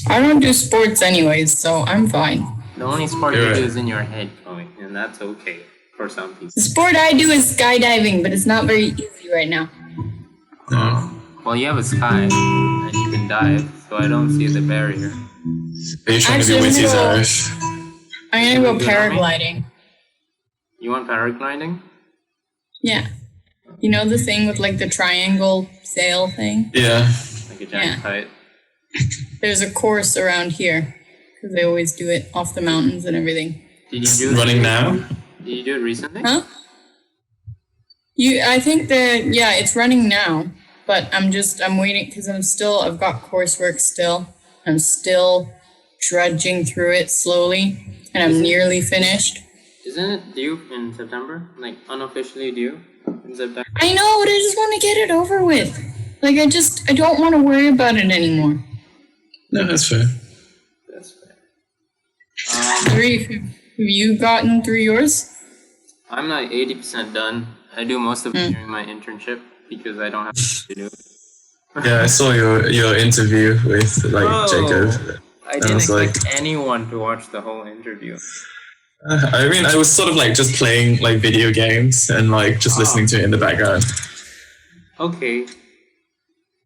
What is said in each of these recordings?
I don't do sports anyways, so I'm fine. The only sport you do is in your head, Chloe, and that's okay for some people. The sport I do is skydiving, but it's not very easy right now. Well, you have a sky, and you can dive, so I don't see the barrier. Are you trying to be witty, Zarish? I'm gonna go paragliding. You want paragliding? Yeah. You know the thing with like the triangle sail thing? Yeah. Like a giant kite. There's a course around here because they always do it off the mountains and everything. Did you do it running now? Did you do it recently? Huh? I think it's running now, but I'm waiting because I've got coursework still. I'm still trudging through it slowly, and I'm nearly finished. Isn't it due in September? Like unofficially due in September? I know, but I just want to get it over with. Like I don't want to worry about it anymore. No, that's fair. That's fair. Have you gotten through yours? I'm like 80% done. I do most of it during my internship because I don't have to do it. Yeah, I saw your interview with Jacob. I didn't expect anyone to watch the whole interview. I mean, I was sort of like just playing like video games and like just listening to it in the background. Okay.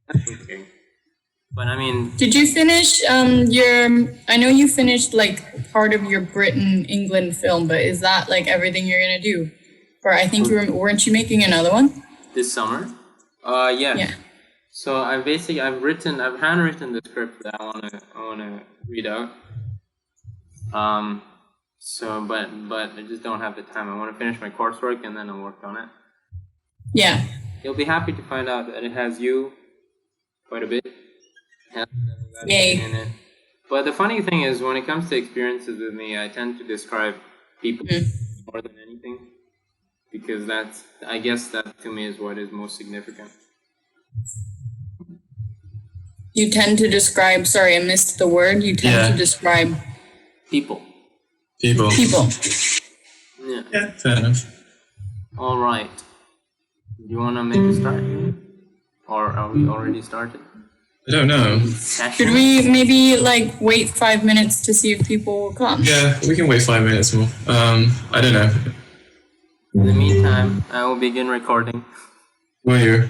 That's okay. But I mean... Did you finish I know you finished like part of your Britain-England film, but is that like everything you're going to do? Or I think weren't you making another one? This summer? Yeah. So I've handwritten the script that I wanna read out. But I just don't have the time. I want to finish my coursework and then I'll work on it. Yeah. You'll be happy to find out that it has you quite a bit. Yay. In it. But the funny thing is, when it comes to experiences with me, I tend to describe people more than anything. Because I guess that to me is what is most significant. You tend to describe, sorry, I missed the word. You tend to describe people. People. Yeah, fair enough. All right. Do you want to make a start? Or are we already started? I don't know. Should we maybe like wait 5 minutes to see if people will come? Yeah, we can wait 5 minutes more. I don't know. In the meantime, I will begin recording. Will you?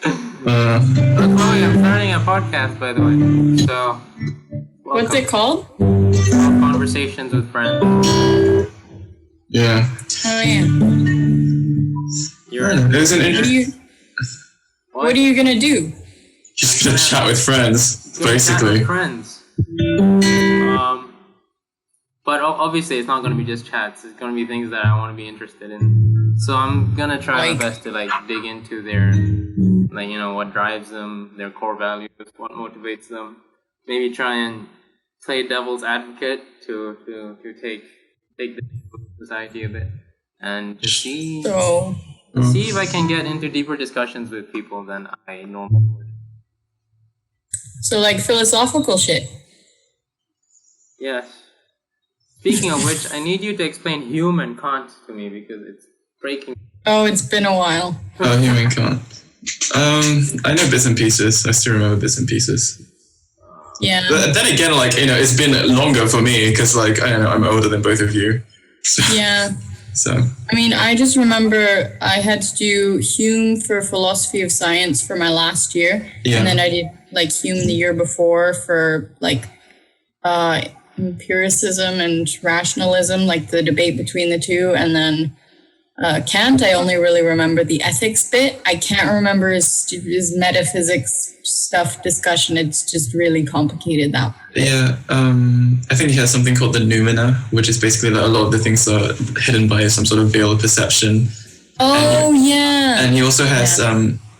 Chloe, I'm starting a podcast, by the way. So, welcome. What's it called? Conversations with Friends. Yeah. Oh yeah. There's an interesting. What are you gonna do? Just gonna chat with friends, basically. Chat with friends. But obviously, it's not gonna be just chats. It's gonna be things that I want to be interested in. So I'm gonna try my best to dig into their, what drives them, their core values, what motivates them. Maybe try and play devil's advocate to take the society a bit, and just see if I can get into deeper discussions with people than I normally would. So like philosophical shit. Yes. Speaking of which, I need you to explain Hume and Kant to me because it's breaking. Oh, it's been a while. Oh, Hume and Kant. I know bits and pieces. I still remember bits and pieces. Yeah. But then again, it's been longer for me because, I don't know, I'm older than both of you. So, yeah. So. I mean, I just remember I had to do Hume for philosophy of science for my last year. Yeah. And then I did, Hume the year before for, empiricism and rationalism, the debate between the two. And then Kant, I only really remember the ethics bit. I can't remember his metaphysics stuff discussion. It's just really complicated that. Yeah, I think he has something called the noumena, which is basically that a lot of the things are hidden by some sort of veil of perception. Oh, yeah. And he also has,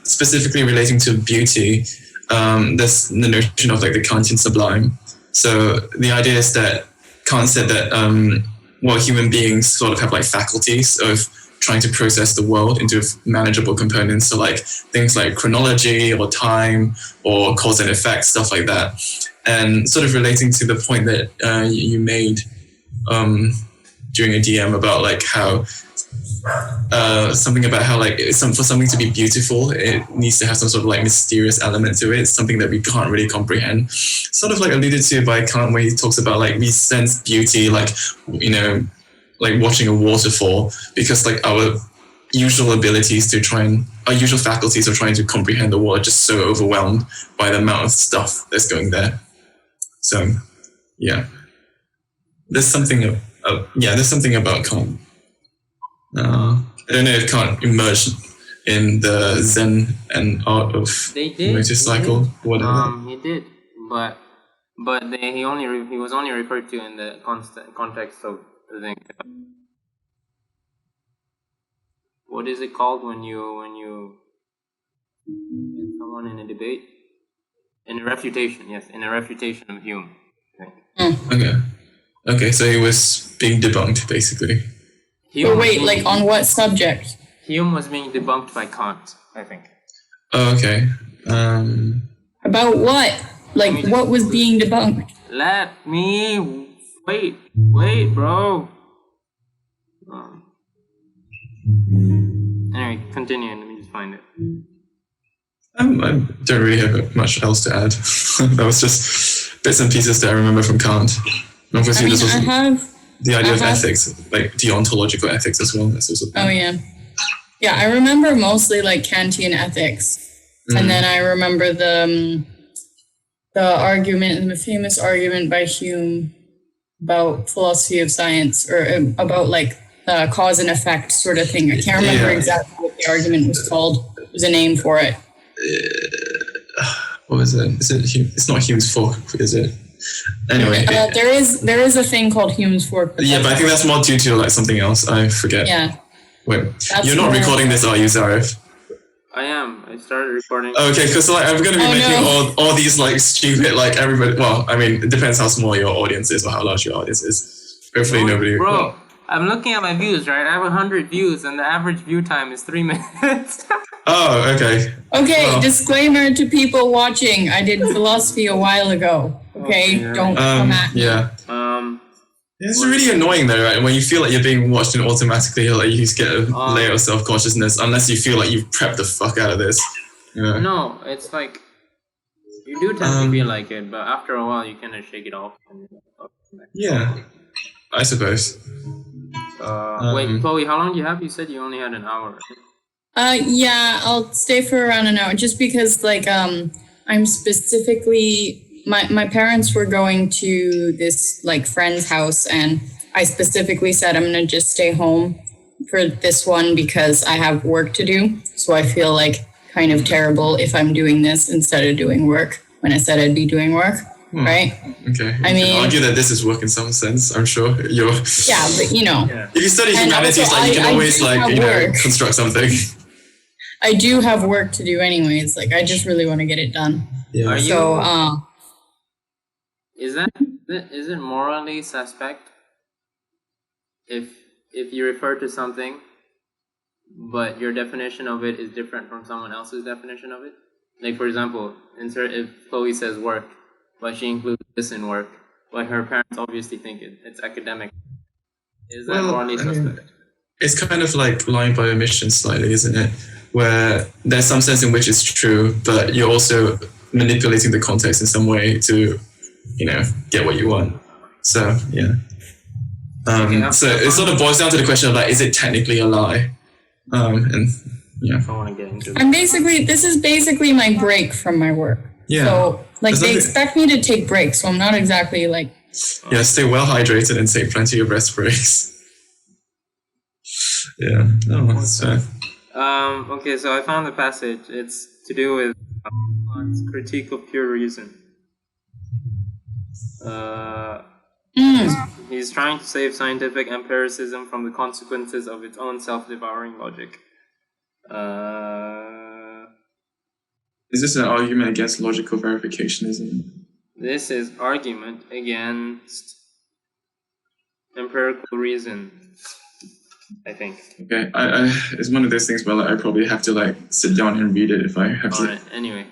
specifically relating to beauty, there's the notion of the Kantian sublime. So the idea is that Kant said that human beings sort of have faculties of trying to process the world into manageable components. So things like chronology or time or cause and effect, stuff like that. And sort of relating to the point that you made during a DM about how something about how like for something to be beautiful, it needs to have some sort of like mysterious element to it, something that we can't really comprehend. Sort of like alluded to by Kant, where he talks about like we sense beauty, like like watching a waterfall, because like our usual faculties of trying to comprehend the world are just so overwhelmed by the amount of stuff that's going there. So yeah, there's something about Kant. I don't know if Kant emerged in the Zen and art of motorcycle, whatever. He did, but he was only referred to in the context of the thing. What is it called when you get someone in a debate? In a refutation, yes, in a refutation of Hume. Okay, so he was being debunked, basically. But wait, like on what subject? Hume was being debunked by Kant, I think. Oh, okay. About what? Like, what was being debunked? Let me wait, bro. Anyway, continue. Let me just find it. I don't really have much else to add. That was just bits and pieces that I remember from Kant. And obviously, this was the idea of ethics, like deontological ethics as well. That's also oh yeah, yeah. I remember mostly like Kantian ethics, and then I remember the argument, the famous argument by Hume about philosophy of science, or about like cause and effect sort of thing. I can't remember exactly what the argument was called. There's a name for it. What was it? Is it Hume? It's not Hume's fork, is it? Anyway, there is a thing called Hume's fork. But I think that's more due to like something else. I forget. Yeah. Wait, you're not recording this, are you, Zarif? I am. I started recording. Okay, because like I'm gonna be making all these like stupid like everybody. Well, I mean, it depends how small your audience is or how large your audience is. Hopefully, nobody. Bro, I'm looking at my views, right? I have 100 views, and the average view time is 3 minutes. Oh, okay. Okay, well, disclaimer to people watching. I did philosophy a while ago. Okay, don't come at me. Yeah. It's really annoying though, right? When you feel like you're being watched and automatically like you just get a layer of self-consciousness, unless you feel like you've prepped the fuck out of this. Yeah. No, it's like you do tend to feel like it, but after a while you kind of shake it off. Yeah, I suppose. Wait, Chloe, how long do you have? You said you only had an hour. Yeah, I'll stay for around an hour, just because like I'm specifically my parents were going to this like friend's house, and I specifically said I'm gonna just stay home for this one because I have work to do. So I feel like kind of terrible if I'm doing this instead of doing work when I said I'd be doing work. Right? Okay. I mean, can argue that this is work in some sense. I'm sure you're. Yeah, but you know, if you study humanities, also, like you can always like construct something. I do have work to do anyways. Like I just really want to get it done. Yeah. So, is it morally suspect if you refer to something, but your definition of it is different from someone else's definition of it? Like for example, if Chloe says work, but she includes this in work, but her parents obviously think it's academic. Is that morally suspect? It's kind of like lying by omission slightly, isn't it? Where there's some sense in which it's true, but you're also manipulating the context in some way to, get what you want. So, yeah. So it sort of boils down to the question of like, is it technically a lie? And yeah. I want to get into this is basically my break from my work. Yeah. So like they expect me to take breaks, so I'm not exactly like. Yeah, stay well hydrated and take plenty of rest breaks. Yeah. No, that's fair. Okay, so I found the passage. It's to do with Kant's critique of pure reason. He's trying to save scientific empiricism from the consequences of its own self-devouring logic. Is this an argument against logical verificationism? This is argument against empirical reason, I think. Okay, it's one of those things where like, I probably have to like sit down and read it if I have to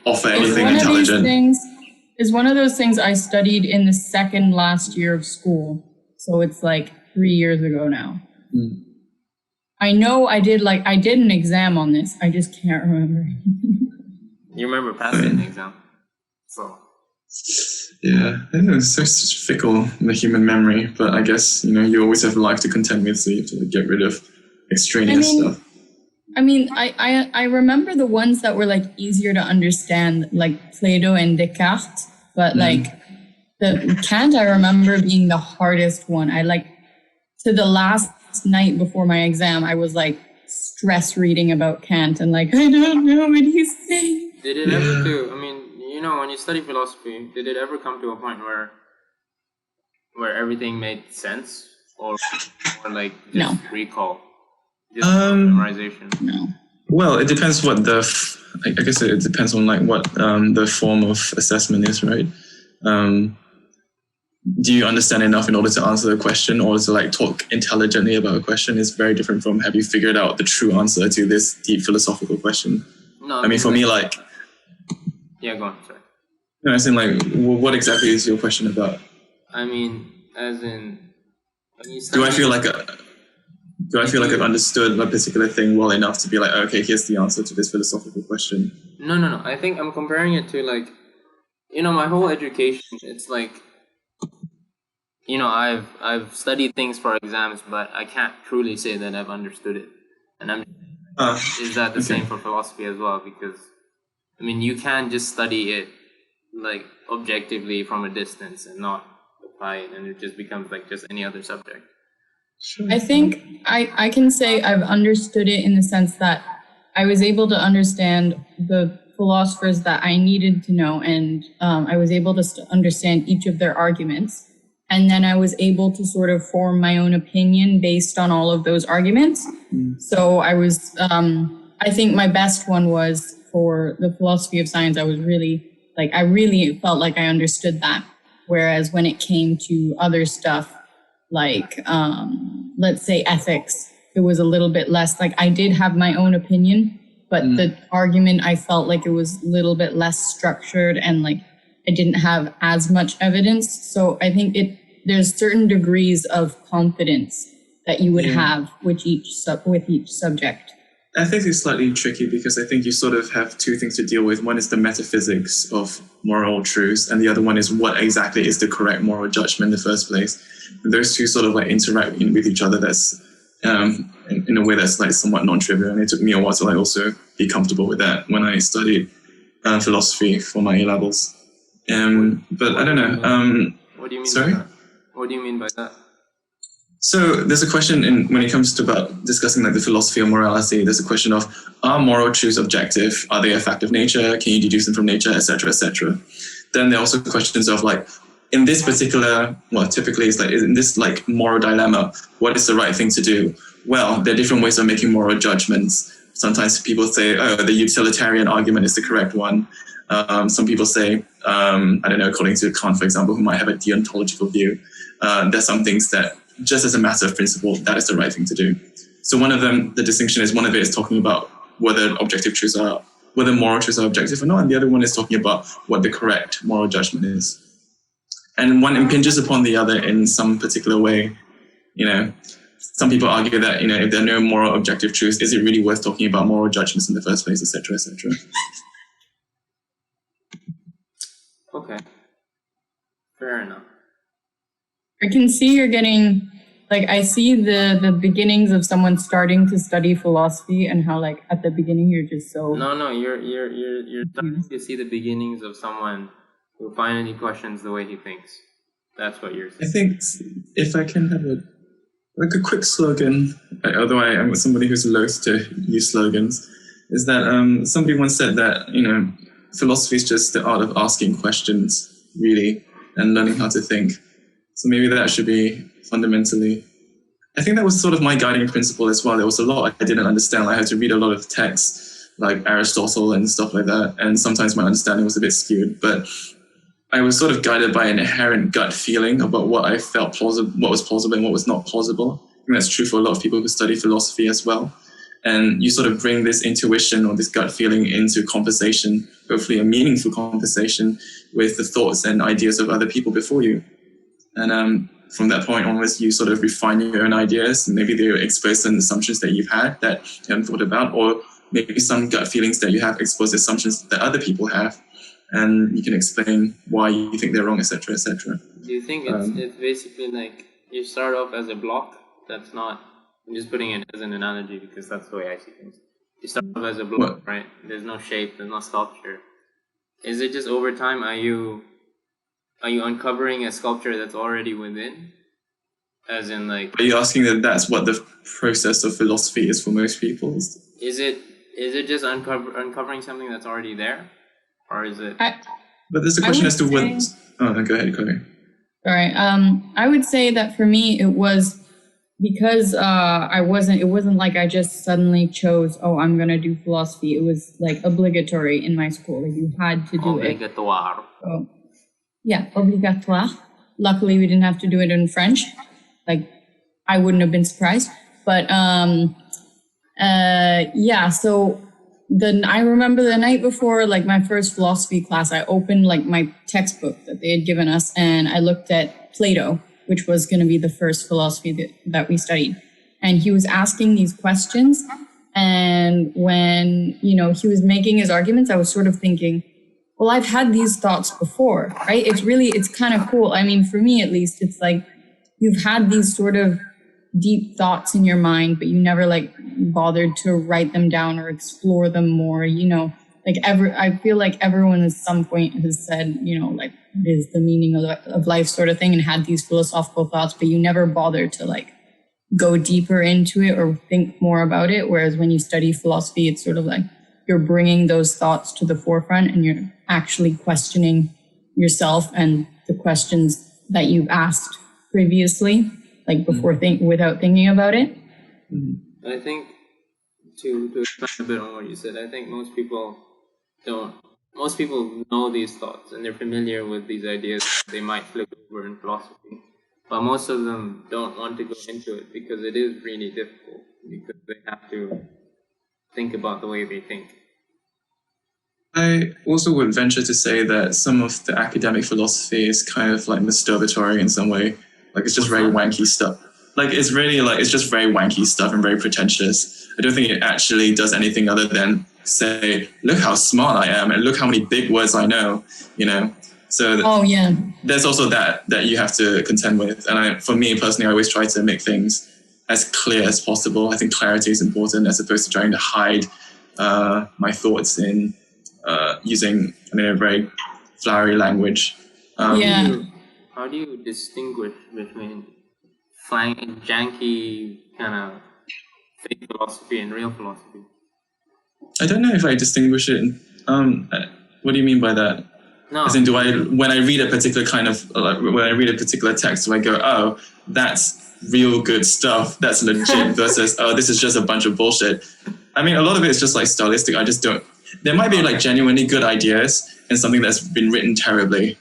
offer anything intelligent. It's one of those things I studied in the second last year of school. So it's like 3 years ago now. I know I did an exam on this. I just can't remember. You remember passing the exam, so. Yeah, I think it's so fickle in the human memory, but I guess, you always have life to contend with, so you have to get rid of extraneous stuff. I mean, I remember the ones that were like easier to understand, like Plato and Descartes, but like the Kant, I remember being the hardest one. To the last night before my exam, I was like stress reading about Kant and like, I don't know what he's saying. Did it ever when you study philosophy, did it ever come to a point where everything made sense or like just recall? Just memorization? No. Well, it depends what I guess it depends on like what the form of assessment is, right? Do you understand enough in order to answer the question, or to like talk intelligently about a question is very different from have you figured out the true answer to this deep philosophical question? No, I mean, for me, like... Yeah, go on, sorry. No, as in like, what exactly is your question about? I mean, as in... Do I feel like I've understood a particular thing well enough to be like, okay, here's the answer to this philosophical question? No. I think I'm comparing it to like, my whole education, it's like, I've studied things for exams, but I can't truly say that I've understood it. And is that the same for philosophy as well? Because, I mean, you can't just study it like objectively from a distance and not apply it, and it just becomes like just any other subject. Sure. I think I can say I've understood it in the sense that I was able to understand the philosophers that I needed to know, and I was able to understand each of their arguments. And then I was able to sort of form my own opinion based on all of those arguments. So I was, I think my best one was for the philosophy of science. I really felt like I understood that. Whereas when it came to other stuff, like, let's say ethics, it was a little bit less, like I did have my own opinion, but the argument, I felt like it was a little bit less structured and like I didn't have as much evidence. So I think there's certain degrees of confidence that you would have with each subject. Ethics is slightly tricky because I think you sort of have two things to deal with. One is the metaphysics of moral truths, and the other one is what exactly is the correct moral judgment in the first place. And those two sort of like interact with each other. That's in a way that's like somewhat non-trivial, and it took me a while to like also be comfortable with that when I studied philosophy for my A-levels. But I don't know. What do you mean? Sorry? By that? What do you mean by that? So there's a question when it comes to about discussing like the philosophy of morality. There's a question of, are moral truths objective? Are they a fact of nature? Can you deduce them from nature, etc., etc.? Then there are also questions of like, in this particular, well, typically it's like in this like moral dilemma, what is the right thing to do? Well, there are different ways of making moral judgments. Sometimes people say, oh, the utilitarian argument is the correct one. Some people say, I don't know, according to Kant, for example, who might have a deontological view, there's some things that just as a matter of principle, that is the right thing to do. So one of them, the distinction is one of it is talking about whether moral truths are objective or not, and the other one is talking about what the correct moral judgment is. And one impinges upon the other in some particular way. Some people argue that, if there are no moral objective truths, is it really worth talking about moral judgments in the first place, etc., etc.? Okay. Fair enough. I can see you're getting, like, I see the beginnings of someone starting to study philosophy and how, like, at the beginning you're just so... No, you're starting to see the beginnings of someone who finally questions the way he thinks. That's what you're saying. I think if I can have a quick slogan, although I am somebody who's loath to use slogans, is that somebody once said that, philosophy is just the art of asking questions, really, and learning how to think. So maybe that should be fundamentally... I think that was sort of my guiding principle as well. There was a lot I didn't understand. I had to read a lot of texts, like Aristotle and stuff like that, and sometimes my understanding was a bit skewed, but I was sort of guided by an inherent gut feeling about what I felt plausible, what was plausible and what was not plausible. I think that's true for a lot of people who study philosophy as well. And you sort of bring this intuition or this gut feeling into conversation, hopefully a meaningful conversation with the thoughts and ideas of other people before you. And from that point onwards, you sort of refine your own ideas, and maybe they expose some assumptions that you've had that you haven't thought about, or maybe some gut feelings that you have expose assumptions that other people have, and you can explain why you think they're wrong, etc., etc. Do you think it's basically like you start off as a block that's not, I'm just putting it as an analogy because that's the way I see things. You start off as a block, right? There's no shape, there's no sculpture. Is it just over time, are you uncovering a sculpture that's already within? As in like... Are you asking that that's what the process of philosophy is for most people? Is it just uncovering something that's already there? Or is it... But there's a question as to what... Oh, no, go ahead, Chloe. Sorry. I would say that for me, it was because it wasn't like I just suddenly chose, I'm going to do philosophy. It was like obligatory in my school. Like you had to do Obligatoire. So, yeah, obligatoire. Luckily, we didn't have to do it in French. Like, I wouldn't have been surprised. But, so then I remember the night before, like, my first philosophy class, I opened, like, my textbook that they had given us, and I looked at Plato, which was going to be the first philosophy that we studied. And he was asking these questions, and when, he was making his arguments, I was sort of thinking, well, I've had these thoughts before, right? It's kind of cool. I mean, for me, at least, it's like you've had these sort of deep thoughts in your mind, but you never like bothered to write them down or explore them more, I feel like everyone at some point has said, like, what is the meaning of life sort of thing, and had these philosophical thoughts, but you never bothered to like go deeper into it or think more about it. Whereas when you study philosophy, it's sort of like you're bringing those thoughts to the forefront and you're actually questioning yourself and the questions that you've asked previously, like before without thinking about it. I think to expand a bit on what you said, I think most people know these thoughts and they're familiar with these ideas they might flip over in philosophy, but most of them don't want to go into it because it is really difficult, because they have to think about the way they think. I also would venture to say that some of the academic philosophy is kind of like masturbatory in some way. Like it's just very wanky stuff. Like it's really like, it's just very wanky stuff and very pretentious. I don't think it actually does anything other than say, look how smart I am and look how many big words I know, So there's also that you have to contend with. And for me personally, I always try to make things as clear as possible. I think clarity is important as opposed to trying to hide my thoughts in using a very flowery language. How do you distinguish between janky kind of fake philosophy and real philosophy? I don't know if I distinguish it. What do you mean by that? No. As in, when I read a particular when I read a particular text, do I go, oh, that's real good stuff, that's legit, versus, oh, this is just a bunch of bullshit? I mean, a lot of it is just like stylistic. I just don't. There might be like genuinely good ideas in something that's been written terribly,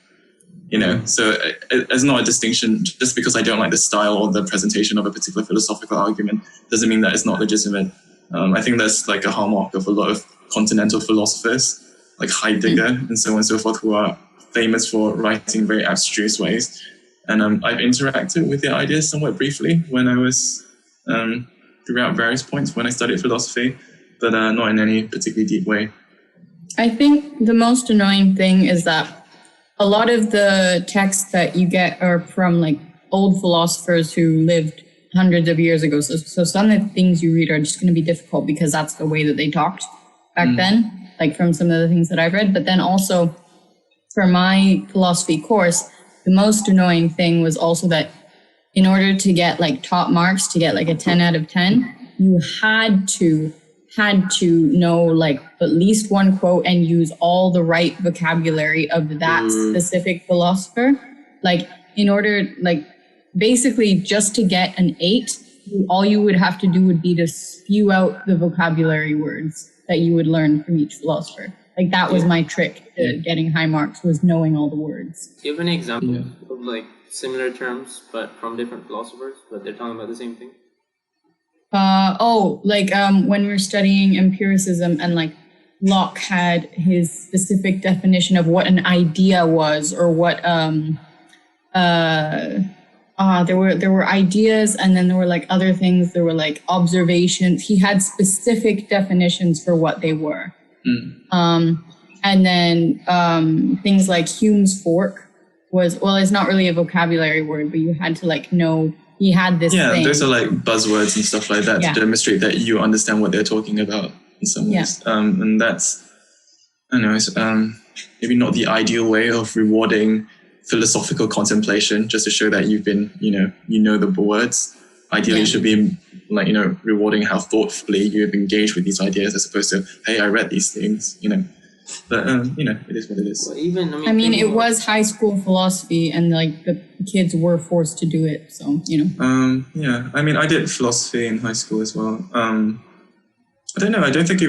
So it's not a distinction. Just because I don't like the style or the presentation of a particular philosophical argument doesn't mean that it's not legitimate. I think that's like a hallmark of a lot of continental philosophers, like Heidegger and so on and so forth, who are famous for writing very abstruse ways. And I've interacted with their ideas somewhat briefly when I was throughout various points when I studied philosophy, but not in any particularly deep way. I think the most annoying thing is that a lot of the texts that you get are from like old philosophers who lived hundreds of years ago. So some of the things you read are just going to be difficult because that's the way that they talked back then, like from some of the things that I've read. But then also for my philosophy course, the most annoying thing was also that in order to get like top marks, to get like a 10 out of 10, you had to know like at least one quote and use all the right vocabulary of that specific philosopher. Like in order, like basically just to get an 8, all you would have to do would be to spew out the vocabulary words that you would learn from each philosopher. Like that was my trick to getting high marks, was knowing all the words. Do you have an example of like similar terms but from different philosophers, but they're talking about the same thing? When we were studying empiricism and like Locke had his specific definition of what an idea was, or what there were ideas, and then there were like other things. There were like observations. He had specific definitions for what they were. And then things like Hume's fork was, well, it's not really a vocabulary word, but you had to like know he had this thing. Those are like buzzwords and stuff like that to demonstrate that you understand what they're talking about in some ways. And that's, I don't know, it's maybe not the ideal way of rewarding philosophical contemplation, just to show that you've been, you know the words. Ideally, it should be like, rewarding how thoughtfully you've engaged with these ideas, as opposed to, hey, I read these things, But, it is what it is. Well, even, it was high school philosophy, and like the kids were forced to do it. So, I did philosophy in high school as well. I don't know. I don't think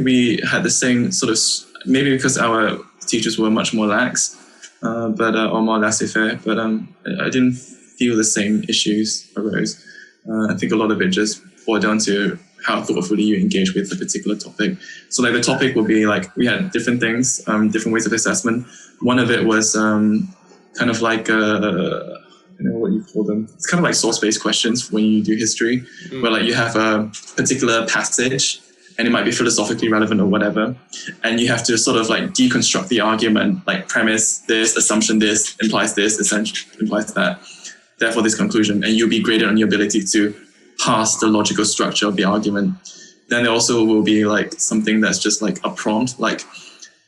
we had the same sort of, maybe because our teachers were much more lax, or more laissez-faire, but I didn't feel the same issues arose. I think a lot of it just boiled down to how thoughtfully you engage with a particular topic. So like the topic would be like, we had different things, different ways of assessment. One of it was kind of like, I don't know what you call them. It's kind of like source-based questions when you do history, where like you have a particular passage and it might be philosophically relevant or whatever. And you have to sort of like deconstruct the argument, like premise this, assumption this, implies this, essentially implies that. Therefore this conclusion, and you'll be graded on your ability to pass the logical structure of the argument. Then there also will be like something that's just like a prompt, like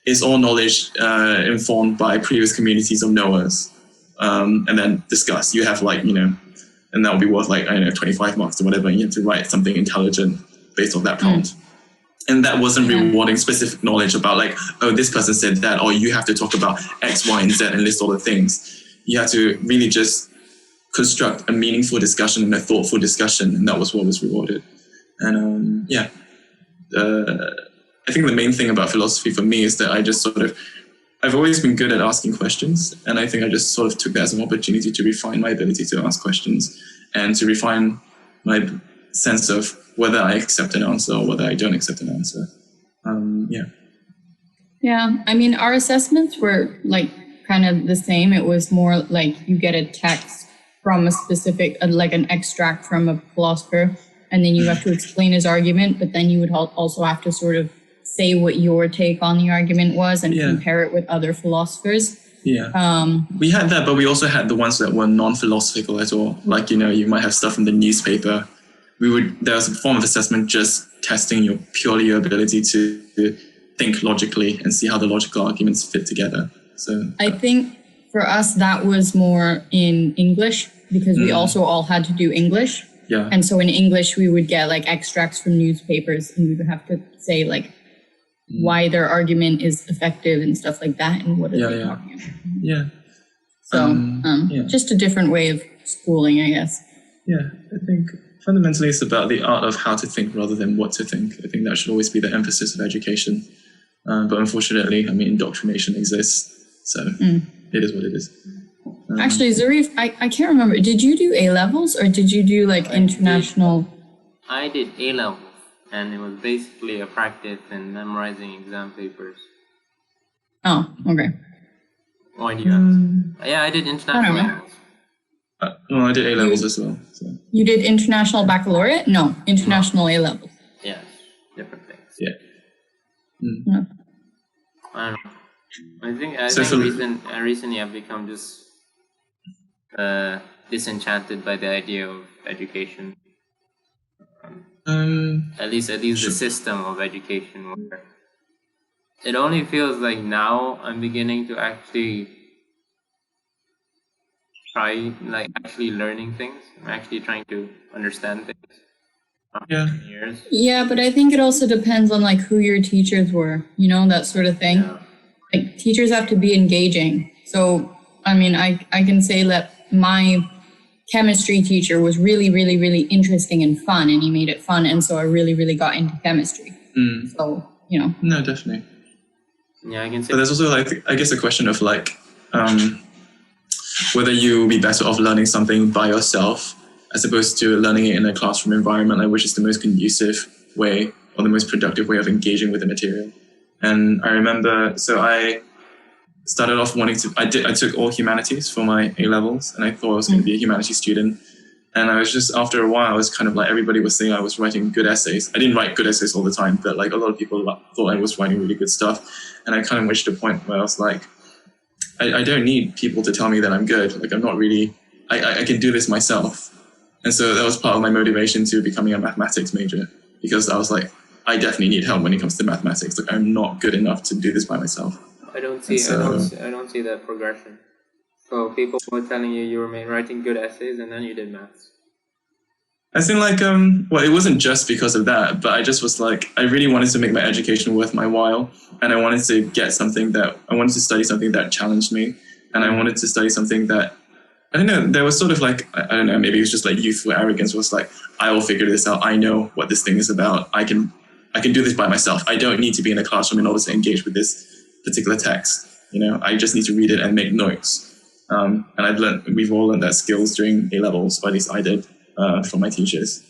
is all knowledge informed by previous communities of knowers? And then discuss. You have like, and that will be worth like, 25 marks or whatever, and you have to write something intelligent based on that prompt. And that wasn't rewarding specific knowledge about like, oh, this person said that, or you have to talk about X, Y, and Z and list all the things. You have to really just construct a meaningful discussion and a thoughtful discussion, and that was what was rewarded. And I think the main thing about philosophy for me is that I've always been good at asking questions, and I think I just sort of took that as an opportunity to refine my ability to ask questions and to refine my sense of whether I accept an answer or whether I don't accept an answer. Our assessments were like kind of the same. It was more like you get a text from a specific, like an extract from a philosopher, and then you have to explain his argument, but then you would also have to sort of say what your take on the argument was and compare it with other philosophers. We had that, but we also had the ones that were non-philosophical at all. Like, you might have stuff from the newspaper. There was a form of assessment just testing purely your ability to think logically and see how the logical arguments fit together. So I think for us, that was more in English, because we also all had to do English. Yeah. And so in English, we would get like extracts from newspapers, and we would have to say like why their argument is effective and stuff like that, and what are they talking about. Yeah. So just a different way of schooling, I guess. Yeah, I think fundamentally it's about the art of how to think rather than what to think. I think that should always be the emphasis of education. But unfortunately, indoctrination exists. So it is what it is. Actually, Zarif, I can't remember. Did you do A-levels or did you do like international? I did A-levels, and it was basically a practice in memorizing exam papers. Oh, okay. Why do you ask? Yeah, I did international A-levels. I did A-levels as well. So. You did international baccalaureate? No, international A-levels. Yes, different things. Yeah. I don't know. I think recently I've become just disenchanted by the idea of education. At least the system of education, where it only feels like now I'm beginning to actually try, like actually learning things. I'm actually trying to understand things. Years. Yeah, but I think it also depends on like who your teachers were, that sort of thing. Yeah. Like teachers have to be engaging. So, I can say that my chemistry teacher was really, really, really interesting and fun, and he made it fun. And so I really, really got into chemistry. So, No, definitely. Yeah, I can say. But there's also like, I guess, a question of like, whether you will be better off learning something by yourself as opposed to learning it in a classroom environment, like which is the most conducive way or the most productive way of engaging with the material. And I remember, so started off wanting to. I took all humanities for my A levels, and I thought I was going to be a humanities student. And I was just, after a while, I was kind of like, everybody was saying I was writing good essays. I didn't write good essays all the time, but like a lot of people thought I was writing really good stuff. And I kind of reached a point where I was like, I don't need people to tell me that I'm good. Like, I'm not really, I can do this myself. And so that was part of my motivation to becoming a mathematics major, because I was like, I definitely need help when it comes to mathematics. Like, I'm not good enough to do this by myself. I don't see that progression. So people were telling you were writing good essays, and then you did maths. I think like, well, it wasn't just because of that, but I just was like, I really wanted to make my education worth my while. And I wanted to I wanted to study something that challenged me. And I wanted to study something that, I don't know, there was sort of like, I don't know, maybe it was just like youthful arrogance was like, I will figure this out. I know what this thing is about. I can do this by myself. I don't need to be in a classroom in order to engage with this particular text. You know, I just need to read it and make notes. And we've all learned that skills during A levels, or at least I did, from my teachers.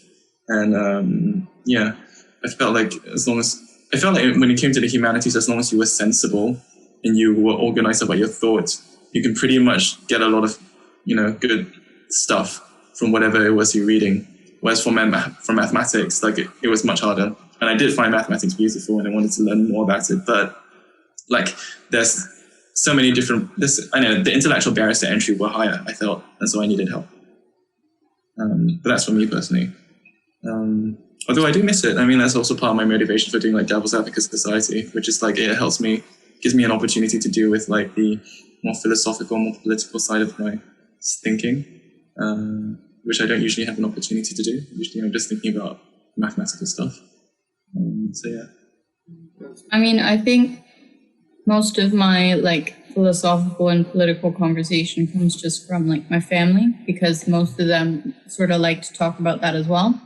And yeah, I felt like when it came to the humanities, as long as you were sensible and you were organized about your thoughts, you can pretty much get a lot of, good stuff from whatever it was you're reading. Whereas from mathematics, like it was much harder. And I did find mathematics beautiful and I wanted to learn more about it. But like there's so many different, the intellectual barriers to entry were higher, I felt, and so I needed help. But that's for me personally. Although I do miss it. I mean, that's also part of my motivation for doing like Devil's Advocate Society, which is like, it gives me an opportunity to deal with like the more philosophical, more political side of my thinking, which I don't usually have an opportunity to do. Usually I'm just thinking about mathematical stuff. So yeah. I mean, I think most of my like philosophical and political conversation comes just from like my family, because most of them sort of like to talk about that as well.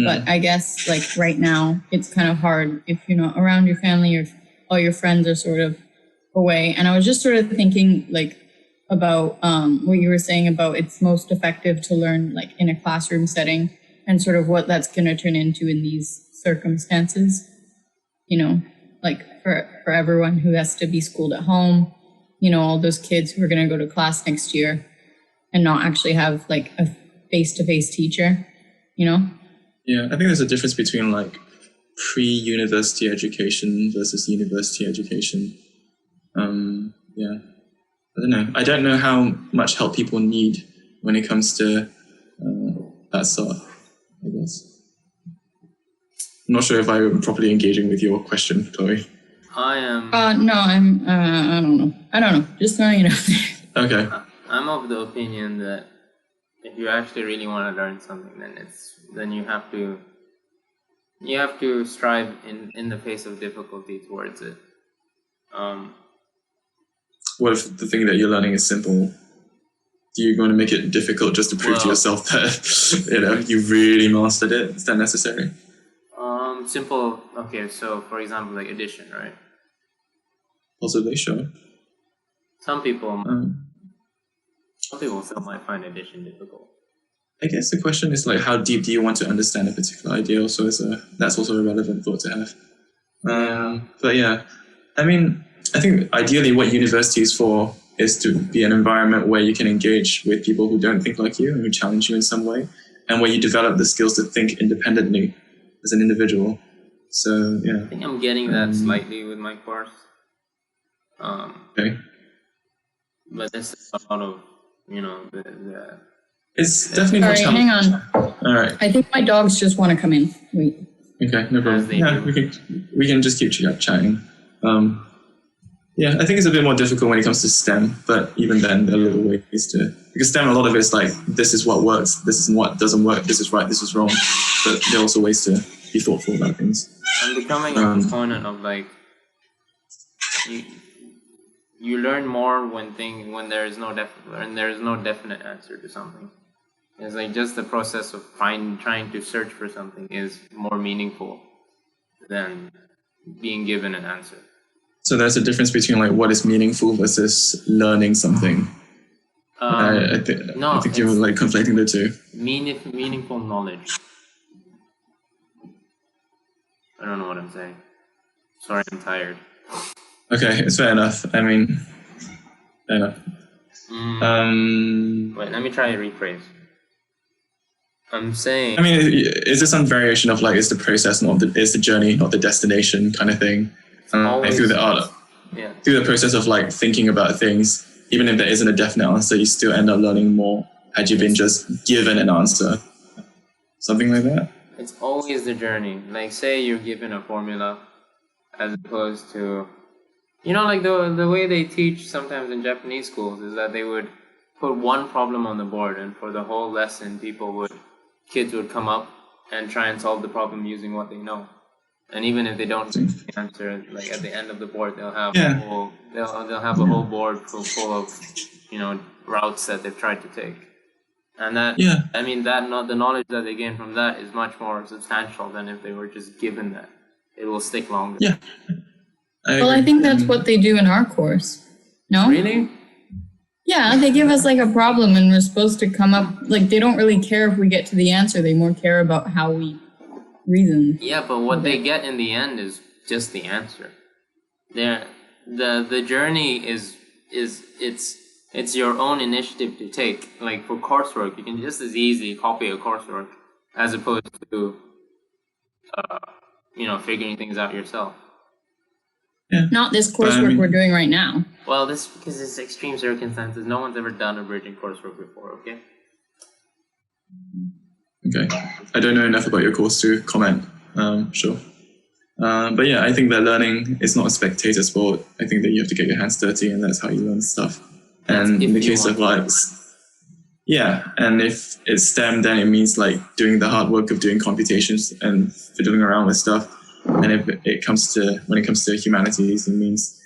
But I guess like right now it's kind of hard if you're not around your family or all your friends are sort of away. And I was just sort of thinking like about what you were saying about it's most effective to learn like in a classroom setting, and sort of what that's going to turn into in these circumstances, like for everyone who has to be schooled at home, all those kids who are going to go to class next year and not actually have like a face-to-face teacher, Yeah, I think there's a difference between like pre-university education versus university education. Yeah, I don't know. I don't know how much help people need when it comes to that stuff, I guess. I'm not sure if I'm properly engaging with your question, Chloe. I am. No, I'm. I don't know. Just throwing it out there. Okay. I'm of the opinion that if you actually really want to learn something, then you have to strive in the face of difficulty towards it. What if the thing that you're learning is simple? Do you want to make it difficult just to prove to yourself that you've really mastered it? Is that necessary? Simple. Okay, so for example, like addition, right? Possibly, sure. Some people still might find addition difficult. I guess the question is like, how deep do you want to understand a particular idea? Also, that's also a relevant thought to have. But yeah, I mean, I think ideally what university is for is to be an environment where you can engage with people who don't think like you and who challenge you in some way, and where you develop the skills to think independently as an individual. So yeah, I think I'm getting that slightly with my course. Okay. But there's a lot of the It's definitely more Sorry, challenging. hang on. All right. I think my dogs just want to come in. Wait. Okay, no problem. Yeah, we can just keep chatting. Yeah, I think it's a bit more difficult when it comes to STEM, but even then there are little ways to, because STEM, a lot of it is like, this is what works, this is what doesn't work, this is right, this is wrong. But there are also ways to be thoughtful about things. I'm becoming a component of like, you learn more when there is no definite answer to something. It's like just the process of trying to search for something is more meaningful than being given an answer. So there's a difference between like what is meaningful versus learning something. I think you're like conflating the two. Meaningful knowledge. I don't know what I'm saying. Sorry, I'm tired. Okay, it's fair enough. I mean, Fair enough. Wait, let me try to rephrase. I'm saying. I mean, is there some variation of like, is the process is the journey, not the destination kind of thing? Always, through the art, through the process of like thinking about things, even if there isn't a definite answer, you still end up learning more had you been just given an answer. Something like that? It's always the journey. Like, say you're given a formula as opposed to, like the way they teach sometimes in Japanese schools is that they would put one problem on the board, and for the whole lesson, kids would come up and try and solve the problem using what they know. And even if they don't know the answer, like at the end of the board, they'll have they'll have a whole board full of routes that they've tried to take. And that the knowledge that they gain from that is much more substantial than if they were just given that. It will stick longer. Yeah. I think that's what they do in our course. No? Really? Yeah, they give us like a problem and we're supposed to come up, like they don't really care if we get to the answer, they more care about how we reason. Yeah, but what they get in the end is just the answer. The journey is it's your own initiative to take. Like for coursework, you can just as easily copy a coursework as opposed to figuring things out yourself. Yeah. Not this coursework we're doing right now. Well, because it's extreme circumstances. No one's ever done a bridging coursework before, okay? Okay. I don't know enough about your course to comment. Sure. But yeah, I think that learning is not a spectator sport. I think that you have to get your hands dirty and that's how you learn stuff. And in the case of like, and if it's STEM, then it means like doing the hard work of doing computations and fiddling around with stuff. And when it comes to humanities, it means,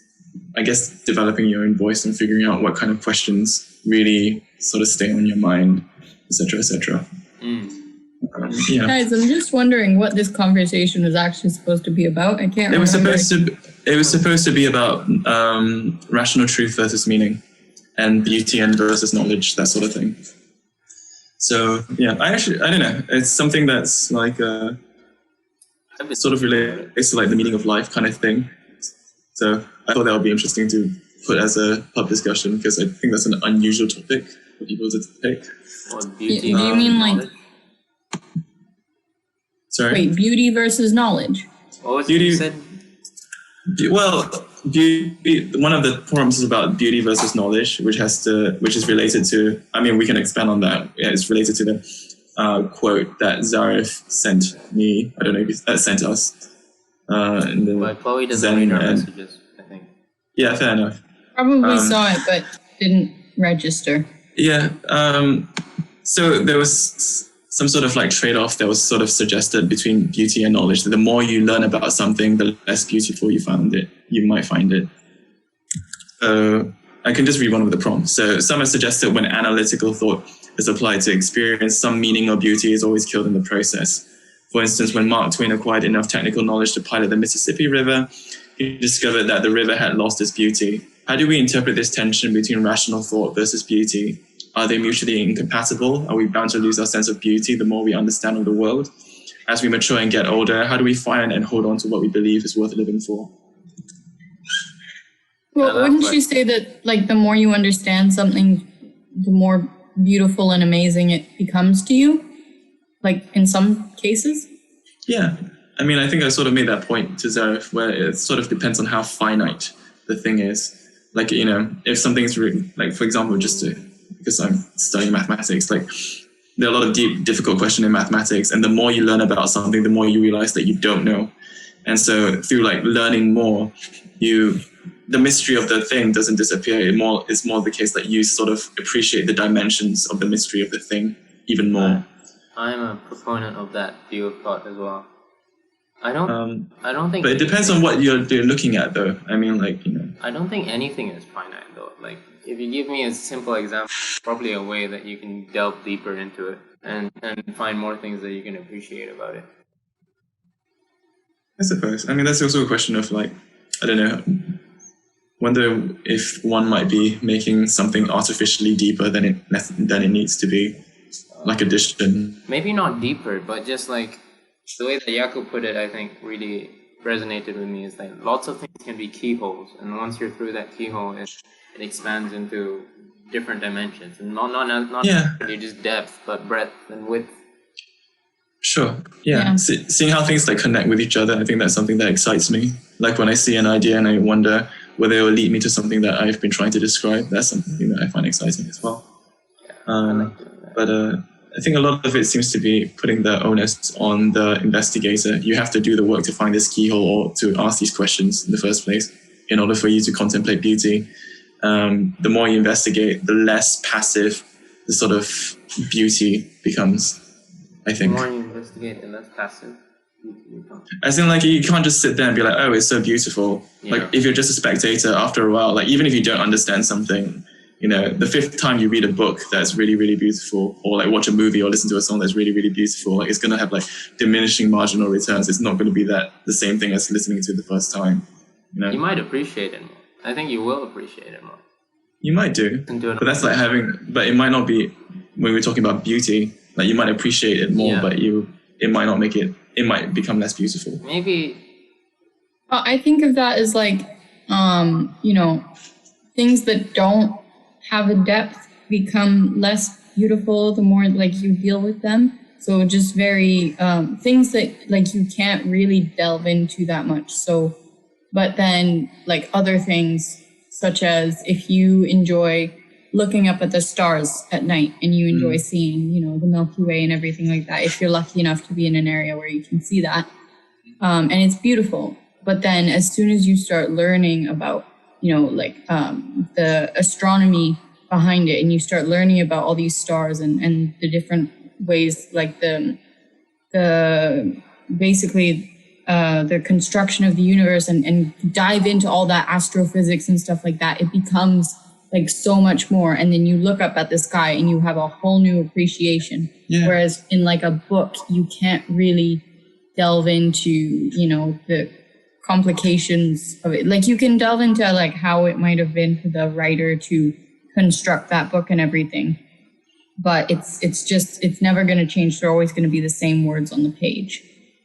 I guess, developing your own voice and figuring out what kind of questions really sort of stay on your mind, etc., etc. Guys, I'm just wondering what this conversation was actually supposed to be about. I can't remember. It was supposed to be about rational truth versus meaning, and beauty and versus knowledge, that sort of thing. So yeah, I don't know. It's something that's like sort of relates to like the meaning of life kind of thing. So I thought that would be interesting to put as a pub discussion because I think that's an unusual topic for people to take. Do you mean like? Sorry. Wait, beauty versus knowledge. What was beauty? You said? Well, beauty. One of the forums is about beauty versus knowledge, which is related to. I mean, we can expand on that. Yeah, it's related to the quote that Zarif sent me. I don't know if he sent us. But Chloe doesn't read our messages, I think. Yeah, fair enough. Probably saw it, but didn't register. Yeah. So there was some sort of like trade-off that was sort of suggested between beauty and knowledge. That the more you learn about something, the less beautiful you might find it. I can just read one of the prompts. So someone suggested when analytical thought is applied to experience, some meaning or beauty is always killed in the process. For instance, when Mark Twain acquired enough technical knowledge to pilot the Mississippi River, he discovered that the river had lost its beauty. How do we interpret this tension between rational thought versus beauty? Are they mutually incompatible? Are we bound to lose our sense of beauty the more we understand of the world? As we mature and get older, how do we find and hold on to what we believe is worth living for? Well, wouldn't you say that like the more you understand something, the more beautiful and amazing it becomes to you? Like in some cases? Yeah. I mean, I think I sort of made that point to Zarif where it sort of depends on how finite the thing is. Like, if something's really, like, for example, because I'm studying mathematics, like there are a lot of deep, difficult questions in mathematics. And the more you learn about something, the more you realize that you don't know. And so through like learning more, the mystery of the thing doesn't disappear. It's more the case that you sort of appreciate the dimensions of the mystery of the thing even more. I'm a proponent of that view of thought as well. I don't think. But it depends on what you're looking at, though. I mean, like, I don't think anything is finite, though. Like, if you give me a simple example, probably a way that you can delve deeper into it and find more things that you can appreciate about it. I suppose. I mean, that's also a question of like, I don't know. Wonder if one might be making something artificially deeper than it needs to be, like addition. Maybe not deeper, but just like the way that Jakub put it, I think really resonated with me. Is like lots of things can be keyholes, and once you're through that keyhole, it expands into different dimensions, and not Yeah. necessarily just depth, but breadth and width. Sure. Yeah. Seeing how things like connect with each other, I think that's something that excites me. Like when I see an idea and I wonder whether it will lead me to something that I've been trying to describe, that's something that I find exciting as well. I like doing that. But I think a lot of it seems to be putting the onus on the investigator. You have to do the work to find this keyhole or to ask these questions in the first place in order for you to contemplate beauty. The more you investigate, the less passive the sort of beauty becomes, I think. The more you investigate, the less passive beauty becomes. As in, like, you can't just sit there and be like, oh, it's so beautiful. Yeah. Like, if you're just a spectator, after a while, like, even if you don't understand something, you know, the fifth time you read a book that's really, really beautiful, or like watch a movie or listen to a song that's really, really beautiful, like, it's going to have like diminishing marginal returns. It's not going to be that the same thing as listening to it the first time. You know? You might appreciate it more. I think you will appreciate it more. You might do, but that's like but it might not be, when we're talking about beauty, like you might appreciate it more, but it might not make it might become less beautiful. Maybe. I think of that as like, you know, things that don't have a depth become less beautiful the more like you deal with them. So just very things that like you can't really delve into that much. So, but then like other things, such as if you enjoy looking up at the stars at night and you enjoy seeing, you know, the Milky Way and everything like that, if you're lucky enough to be in an area where you can see that, and it's beautiful. But then as soon as you start learning about, you know, like the astronomy behind it, and you start learning about all these stars and the different ways, like the basically the construction of the universe, and dive into all that astrophysics and stuff like that, it becomes like so much more. And then you look up at the sky and you have a whole new appreciation. Yeah. Whereas in like a book, you can't really delve into, you know, the complications of it. Like you can delve into like how it might have been for the writer to construct that book and everything. But it's never going to change. They're always going to be the same words on the page.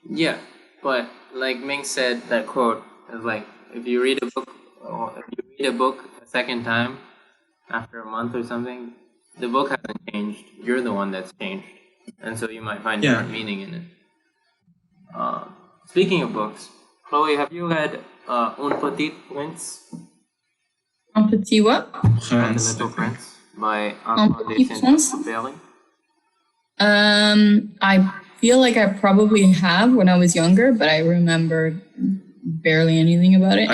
Yeah. But like Ming said, that quote is like, if you read a book a second time after a month or something, the book hasn't changed. You're the one that's changed, and so you might find different meaning in it. Speaking of books, Chloe, have you read Un Petit Prince? Un Petit what? The Little Prince by Antoine de Saint-Exupéry. I feel like I probably have when I was younger, but I remember barely anything about it.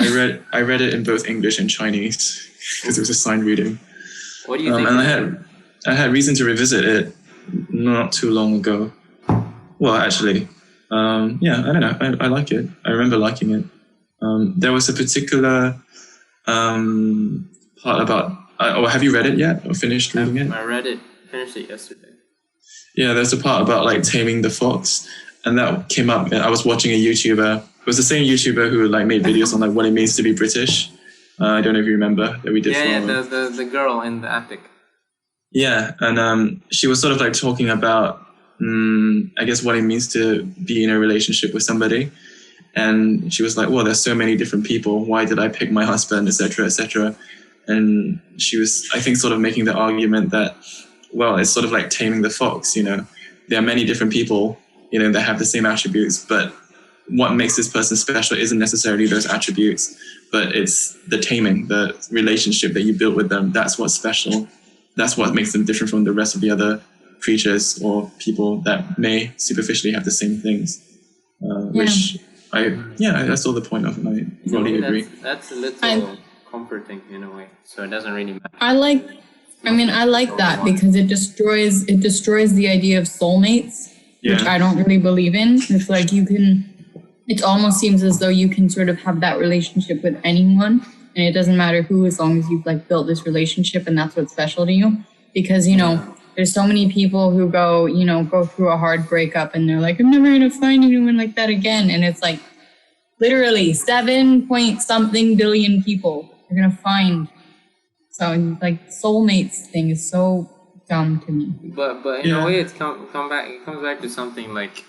I read it in both English and Chinese because it was a signed reading. What do you think? And I had reason to revisit it not too long ago. Well, actually, I don't know. I like it. I remember liking it. There was a particular part about. Have you read it yet or finished reading it? I read it. Finished it yesterday. Yeah, there's a part about like taming the fox, and that came up. I was watching a YouTuber. It was the same YouTuber who like made videos on like what it means to be British. I don't know if you remember that we did. The girl in the attic. Yeah, and she was sort of like talking about, I guess, what it means to be in a relationship with somebody, and she was like, "Well, there's so many different people. Why did I pick my husband, etc., etc." And she was, I think, sort of making the argument that, well, it's sort of like taming the fox. You know, there are many different people, you know, that have the same attributes, but what makes this person special isn't necessarily those attributes, but it's the taming, the relationship that you build with them. That's what's special. That's what makes them different from the rest of the other creatures or people that may superficially have the same things. Which I saw the point of, and I really agree. That's a little comforting in a way, so it doesn't really matter. I like that because it destroys the idea of soulmates, which I don't really believe in. It's like it almost seems as though you can sort of have that relationship with anyone, and it doesn't matter who, as long as you've like built this relationship and that's what's special to you. Because, you know, there's so many people who go through a hard breakup and they're like, I'm never going to find anyone like that again. And it's like literally 7-point-something billion people you're going to find. So like soulmates thing is so dumb to me. But in a way, it comes back to something like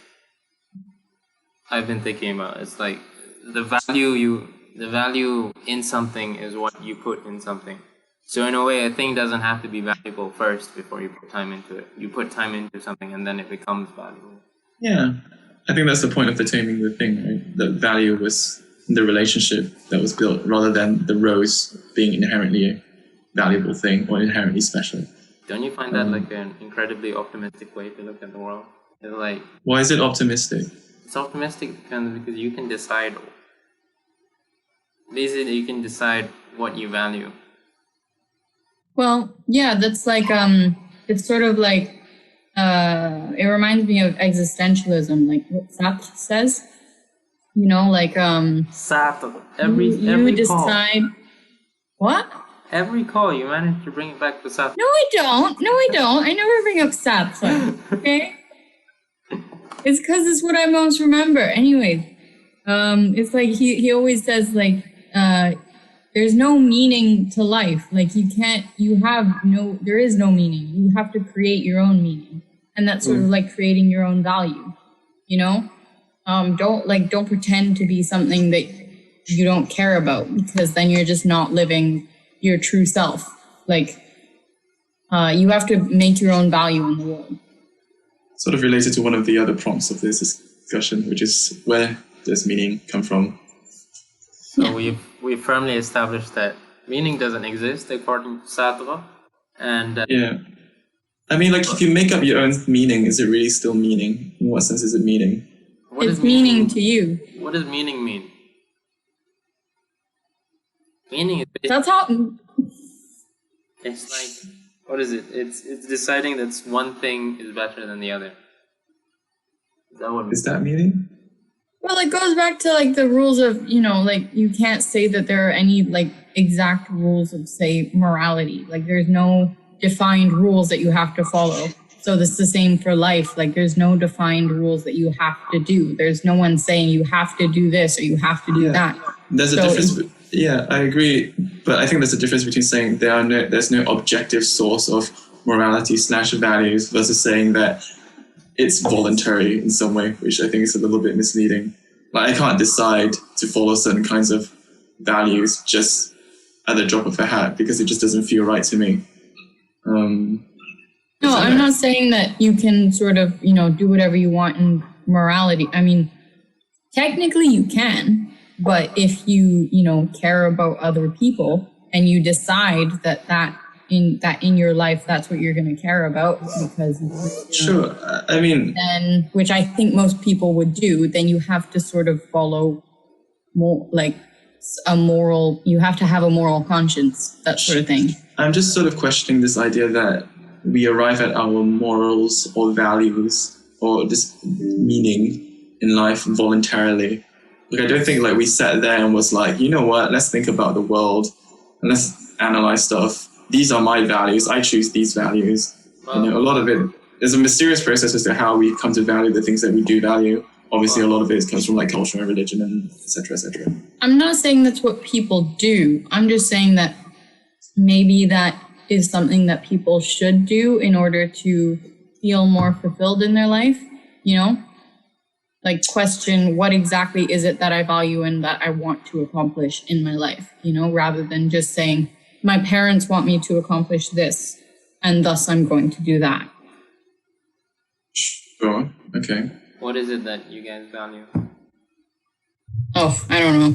I've been thinking about. It's like the value in something is what you put in something. So in a way, a thing doesn't have to be valuable first before you put time into it. You put time into something and then it becomes valuable. Yeah. I think that's the point of the taming the thing, right? The value was the relationship that was built rather than the rose being inherently a valuable thing or inherently special. Don't you find that like an incredibly optimistic way to look at the world? It's like, why is it optimistic? It's optimistic because you can decide. Basically, you can decide what you value. Well, yeah, that's like it's sort of like it reminds me of existentialism, like what Sartre says. You know, like Sartre. you every decide call. What? Every call you manage to bring it back to Sartre. No, I don't. I never bring up Sartre. Okay. It's because it's what I most remember. Anyway, it's like he always says like there's no meaning to life. Like there is no meaning. You have to create your own meaning. And that's sort of like creating your own value, you know? Don't pretend to be something that you don't care about, because then you're just not living your true self. Like, you have to make your own value in the world. Sort of related to one of the other prompts of this discussion, which is where does meaning come from? So we've firmly established that meaning doesn't exist according to Sartre, and yeah, I mean, like if you make up your own meaning, is it really still meaning? In what sense is it meaning? It's meaning to you. What does meaning mean? Meaning is that's how. It's like, what is it? It's deciding that one thing is better than the other. Is that meaning? Well, it goes back to like the rules of, like you can't say that there are any like exact rules of, say, morality. Like there's no defined rules that you have to follow. So this is the same for life. Like there's no defined rules that you have to do. There's no one saying you have to do this or you have to do that. There's a difference. Yeah, I agree. But I think there's a difference between saying there's no objective source of morality / values versus saying that it's voluntary in some way, which I think is a little bit misleading. Like I can't decide to follow certain kinds of values just at the drop of a hat because it just doesn't feel right to me. No, I'm not saying that you can sort of, do whatever you want in morality. I mean, technically you can, but if you, care about other people and you decide that in your life that's what you're going to care about because sure, I mean, then, which I think most people would do, then you have to sort of follow more like you have to have a moral conscience, that sort of thing. I'm just sort of questioning this idea that we arrive at our morals or values or this meaning in life voluntarily. Like, I don't think like we sat there and was like, you know what, let's think about the world and let's analyze stuff. These are my values. I choose these values. A lot of it is a mysterious process as to how we come to value the things that we do value. Obviously, a lot of it comes from like culture and religion and et cetera, et cetera. I'm not saying that's what people do. I'm just saying that maybe that is something that people should do in order to feel more fulfilled in their life, Like question what exactly is it that I value and that I want to accomplish in my life, rather than just saying, my parents want me to accomplish this, and thus I'm going to do that. Sure. Okay. What is it that you guys value? Oh, I don't know.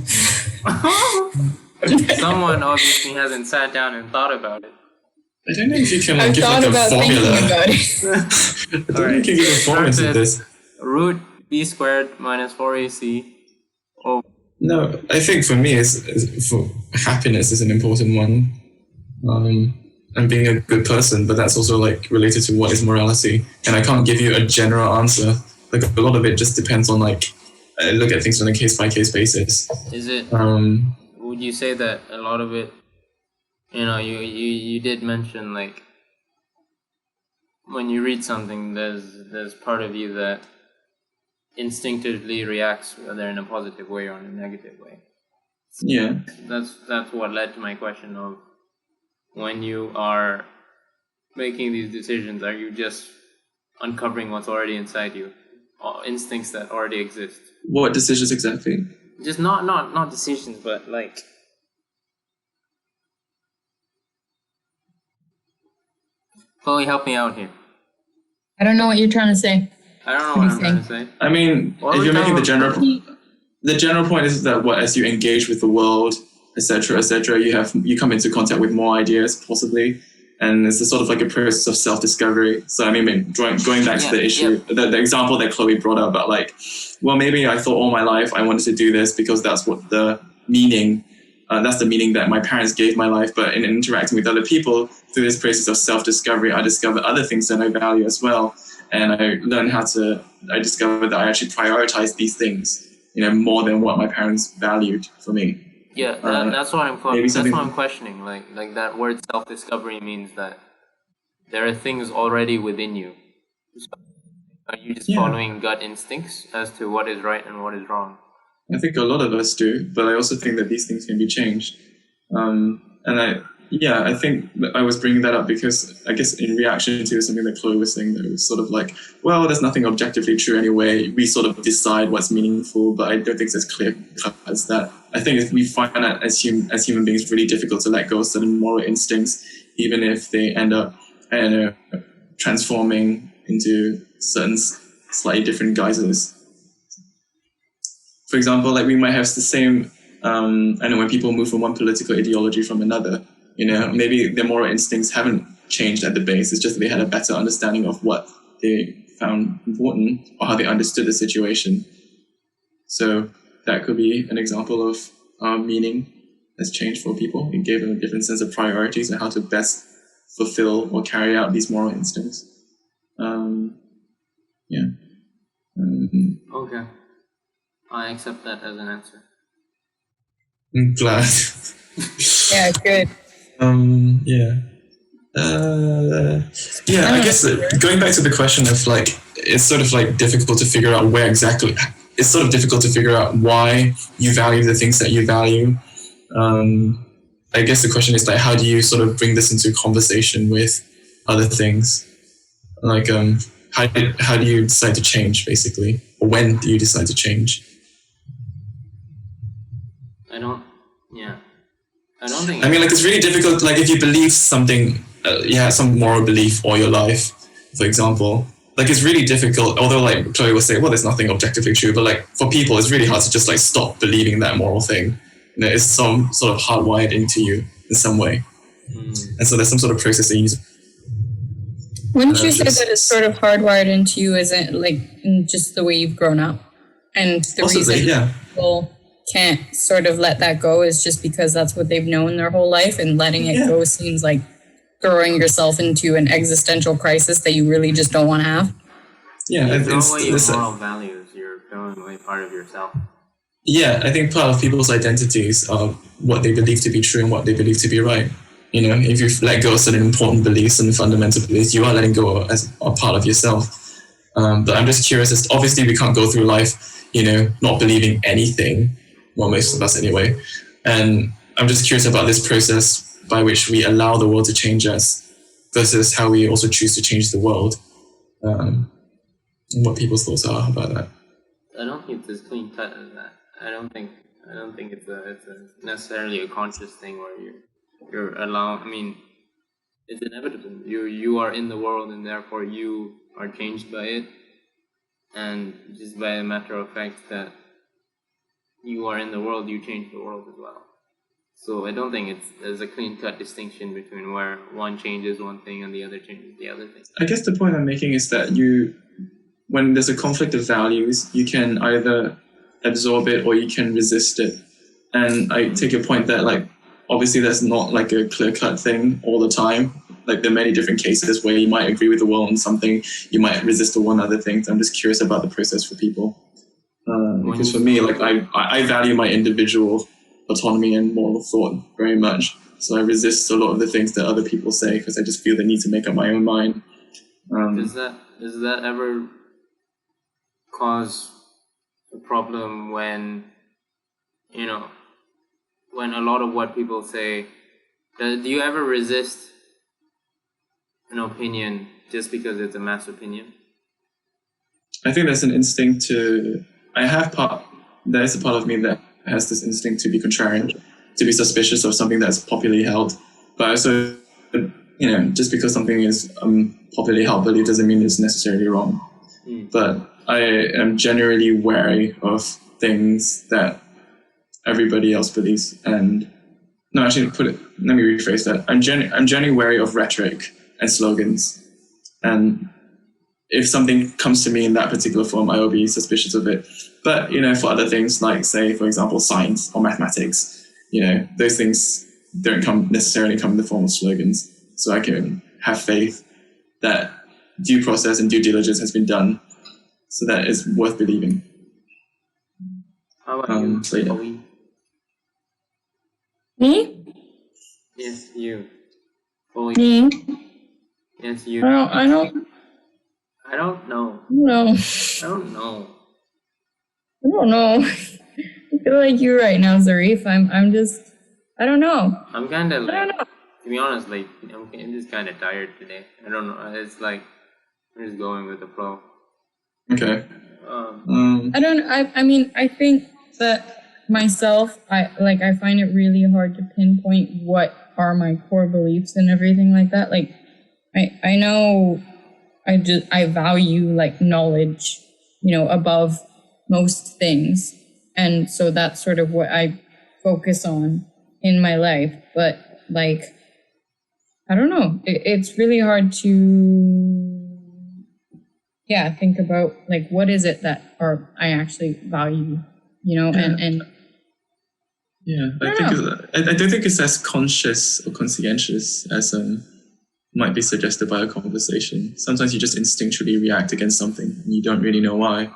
Someone obviously hasn't sat down and thought about it. I don't know if you can give like a formula. I don't know if you can give a formula to this. Root b squared minus 4ac. Oh. No, I think for me, for happiness is an important one. And being a good person, but that's also like related to what is morality. And I can't give you a general answer. Like a lot of it just depends on like, I look at things on a case-by-case basis. Is it, would you say that a lot of it, you did mention like, when you read something, there's part of you that instinctively reacts whether in a positive way or in a negative way. Yeah. That's what led to my question of, when you are making these decisions, are you just uncovering what's already inside you, or instincts that already exist? What decisions exactly? Just not decisions, but like Chloe, help me out here. I don't know what you're trying to say. I don't know what I'm trying to say. I mean, if you're making the general point is that as you engage with the world, etc., you come into contact with more ideas, possibly, and it's a sort of like a process of self-discovery. So I mean, going back to the issue, the example that Chloe brought up about like, well, maybe I thought all my life I wanted to do this because that's what the meaning. That's the meaning that my parents gave my life. But in interacting with other people through this process of self-discovery, I discovered other things that I value as well. And I discovered that I actually prioritize these things, more than what my parents valued for me. Yeah, that's what I'm questioning. Like that word self-discovery means that there are things already within you. So are you just following gut instincts as to what is right and what is wrong? I think a lot of us do, but I also think that these things can be changed. I think I was bringing that up because I guess in reaction to something that Chloe was saying, that it was sort of like, well, there's nothing objectively true anyway. We sort of decide what's meaningful, but I don't think it's as clear cut as that. I think we find that as human beings really difficult to let go of certain moral instincts, even if they end up transforming into certain slightly different guises. For example, like we might have the same, when people move from one political ideology from another, maybe their moral instincts haven't changed at the base. It's just that they had a better understanding of what they found important or how they understood the situation. So that could be an example of meaning has changed for people. It gave them a different sense of priorities and how to best fulfill or carry out these moral instincts. Okay. I accept that as an answer. I'm glad. Yeah, good. I guess going back to the question of like, it's sort of like difficult to figure out where exactly, it's sort of difficult to figure out why you value the things that you value. I guess the question is like, how do you sort of bring this into conversation with other things? Like, how do you decide to change, basically? Or when do you decide to change? I don't think... I mean, like, it's really difficult, like, if you believe something, you have some moral belief all your life, for example, like, it's really difficult, although, like, Chloe will say, well, there's nothing objectively true, but, like, for people, it's really hard to just, like, stop believing that moral thing. It's some sort of hardwired into you in some way. And so there's some sort of process that you use. Wouldn't you say that it's sort of hardwired into you, isn't like just the way you've grown up? And the reason people can't sort of let that go is just because that's what they've known their whole life, and letting it go seems like throwing yourself into an existential crisis that you really just don't want to have. Yeah, you throw away your moral values, you're throwing away part of yourself. Yeah, I think part of people's identities are what they believe to be true and what they believe to be right. If you let go of certain important beliefs and fundamental beliefs, you are letting go as a part of yourself. But I'm just curious, obviously we can't go through life, not believing anything. Well, most of us anyway. And I'm just curious about this process by which we allow the world to change us versus how we also choose to change the world. And what people's thoughts are about that. I don't think it's as clean cut as that. I don't think it's necessarily a conscious thing where you're allowed. I mean, it's inevitable. You are in the world, and therefore you are changed by it, and just by a matter of fact that you are in the world, you change the world as well. So I don't think there's a clean-cut distinction between where one changes one thing and the other changes the other thing. I guess the point I'm making is that when there's a conflict of values, you can either absorb it or you can resist it. And I take your point that, like, obviously that's not like a clear-cut thing all the time. Like, there are many different cases where you might agree with the world on something, you might resist the one other thing. So I'm just curious about the process for people. Because for me, like, I value my individual autonomy and moral thought very much. So I resist a lot of the things that other people say because I just feel the need to make up my own mind. Does that ever cause a problem when when a lot of what people say, do you ever resist an opinion just because it's a mass opinion? I think there's an instinct there's a part of me that has this instinct to be contrarian, to be suspicious of something that's popularly held. But I also just because something is popularly held belief doesn't mean it's necessarily wrong. But I am generally wary of things that everybody else believes. And no, actually, let me rephrase that. I'm generally wary of rhetoric and slogans. And if something comes to me in that particular form, I will be suspicious of it. But, for other things like, say, for example, science or mathematics, those things don't necessarily come in the form of slogans. So I can have faith that due process and due diligence has been done, so that is worth believing. How about you? So, yeah. Me? Yes, you. Me? Yes, you. I don't know. I don't know. I don't know. I feel like you right now, Zarif. I'm just, I don't know. I'm kind of I don't know. to be honest, I'm just kind of tired today. I don't know. It's like I'm just going with the flow. Okay. I don't. I mean, I think that myself, I find it really hard to pinpoint what are my core beliefs and everything like that. Like, I know, I value knowledge, above most things, and so that's sort of what I focus on in my life. But I don't know. It's really hard to, think about what is it that I actually value, and yeah, I don't think it's as conscious or conscientious as might be suggested by a conversation. Sometimes you just instinctually react against something and you don't really know why.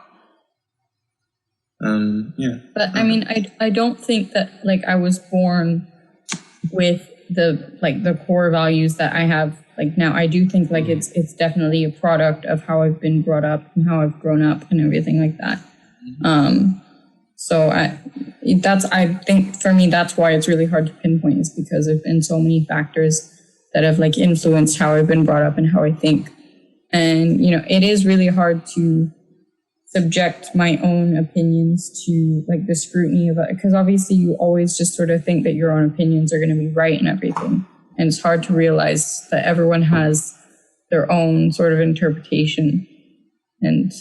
But I mean, I don't think that I was born with the core values that I have now. I do think it's definitely a product of how I've been brought up and how I've grown up and everything like that. So I think for me that's why it's really hard to pinpoint, is because there's been so many factors that have influenced how I've been brought up and how I think. And it is really hard to subject my own opinions to the scrutiny of it, because obviously you always just sort of think that your own opinions are going to be right and everything, and it's hard to realize that everyone has their own sort of interpretation. And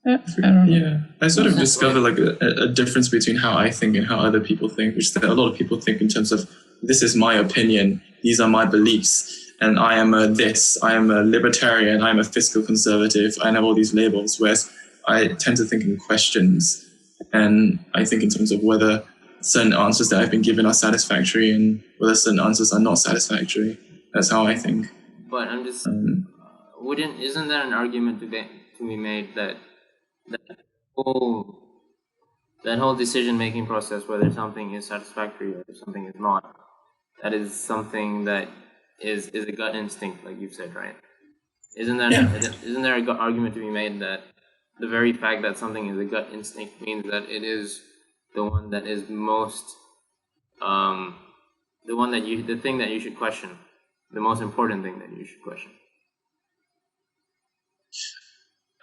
I don't know. Yeah, I sort of discovered a difference between how I think and how other people think, which is that a lot of people think in terms of, this is my opinion, these are my beliefs, and I am I am a libertarian, I am a fiscal conservative, I have all these labels, whereas I tend to think in questions, and I think in terms of whether certain answers that I've been given are satisfactory and whether certain answers are not satisfactory. That's how I think. But I'm just isn't there an argument to be made that whole decision-making process, whether something is satisfactory or something is not, that is something that is a gut instinct, like you've said, right? Isn't there an argument to be made that the very fact that something is a gut instinct means that it is the one that is most, the thing that you should question, the most important thing that you should question?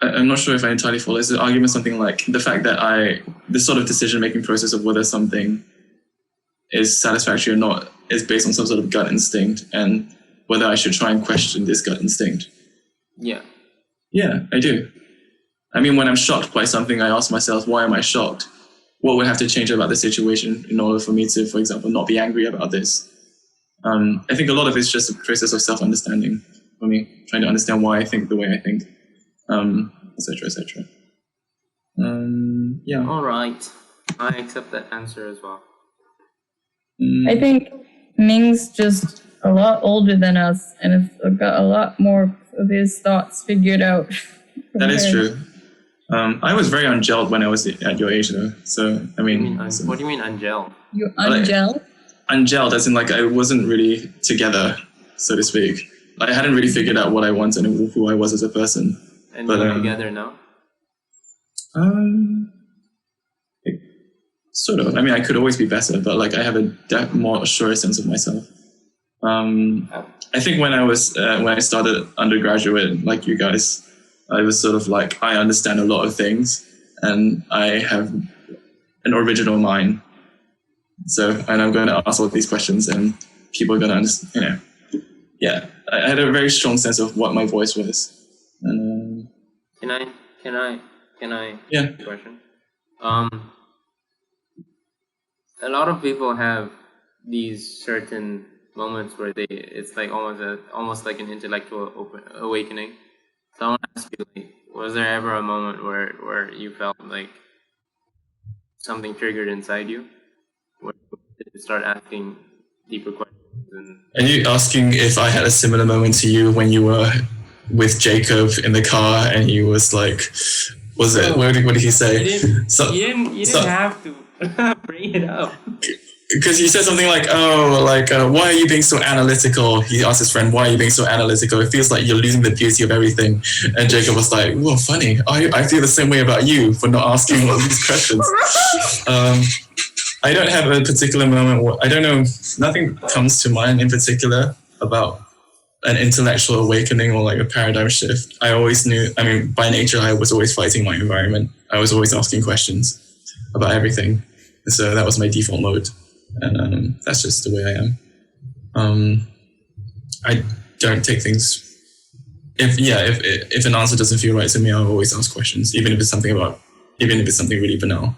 I'm not sure if I entirely follow. Is the argument something like the fact that this sort of decision-making process of whether something is satisfactory or not is based on some sort of gut instinct, and whether I should try and question this gut instinct? Yeah. Yeah, I do. I mean, when I'm shocked by something, I ask myself, why am I shocked? What would have to change about the situation in order for me to, for example, not be angry about this? I think a lot of it's just a process of self-understanding for me, trying to understand why I think the way I think, etc., etc. Yeah. All right. I accept that answer as well. I think Ming's just a lot older than us and has got a lot more of his thoughts figured out. That is true. I was very ungelled when I was at your age, though. So, I mean... What do you mean ungelled? You ungelled? Ungelled, as in, I wasn't really together, so to speak. I hadn't really figured out what I wanted and who I was as a person. And you're together now? Sort of. I mean, I could always be better, but, I have a more assured sense of myself. I think when I started undergraduate, like you guys... I was sort of I understand a lot of things and I have an original mind. So, and I'm going to ask all these questions and people are going to understand, I had a very strong sense of what my voice was. And Can I? Yeah. Question. A lot of people have these certain moments where it's like almost like an intellectual awakening. So I want to ask you, like, was there ever a moment where you felt like something triggered inside you, where you start asking deeper questions? Are you asking if I had a similar moment to you when you were with Jacob in the car and he was like, what did he say? You didn't have to bring it up. Because he said something like, why are you being so analytical? He asked his friend, why are you being so analytical? It feels like you're losing the beauty of everything. And Jacob was like, well, funny. I feel the same way about you for not asking all these questions. I don't have a particular moment. I don't know. Nothing comes to mind in particular about an intellectual awakening or like a paradigm shift. I always knew, by nature, I was always fighting my environment. I was always asking questions about everything. And so that was my default mode. And that's just the way I am. I don't take things. If an answer doesn't feel right to me, I'll always ask questions, even if it's something really banal.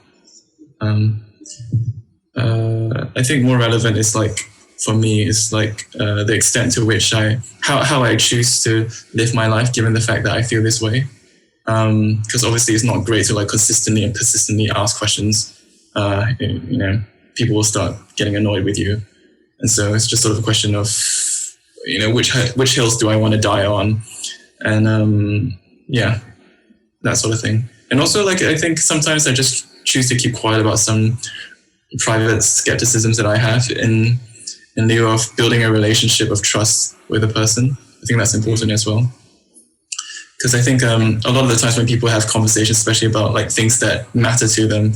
I think more relevant is like, for me, is like the extent to which how I choose to live my life, given the fact that I feel this way. Because obviously it's not great to like consistently and persistently ask questions. People will start getting annoyed with you. And so it's just sort of a question of, which hills do I want to die on? And that sort of thing. And also, like, I think sometimes I just choose to keep quiet about some private skepticisms that I have in lieu of building a relationship of trust with a person. I think that's important as well. Because I think a lot of the times when people have conversations, especially about like things that matter to them,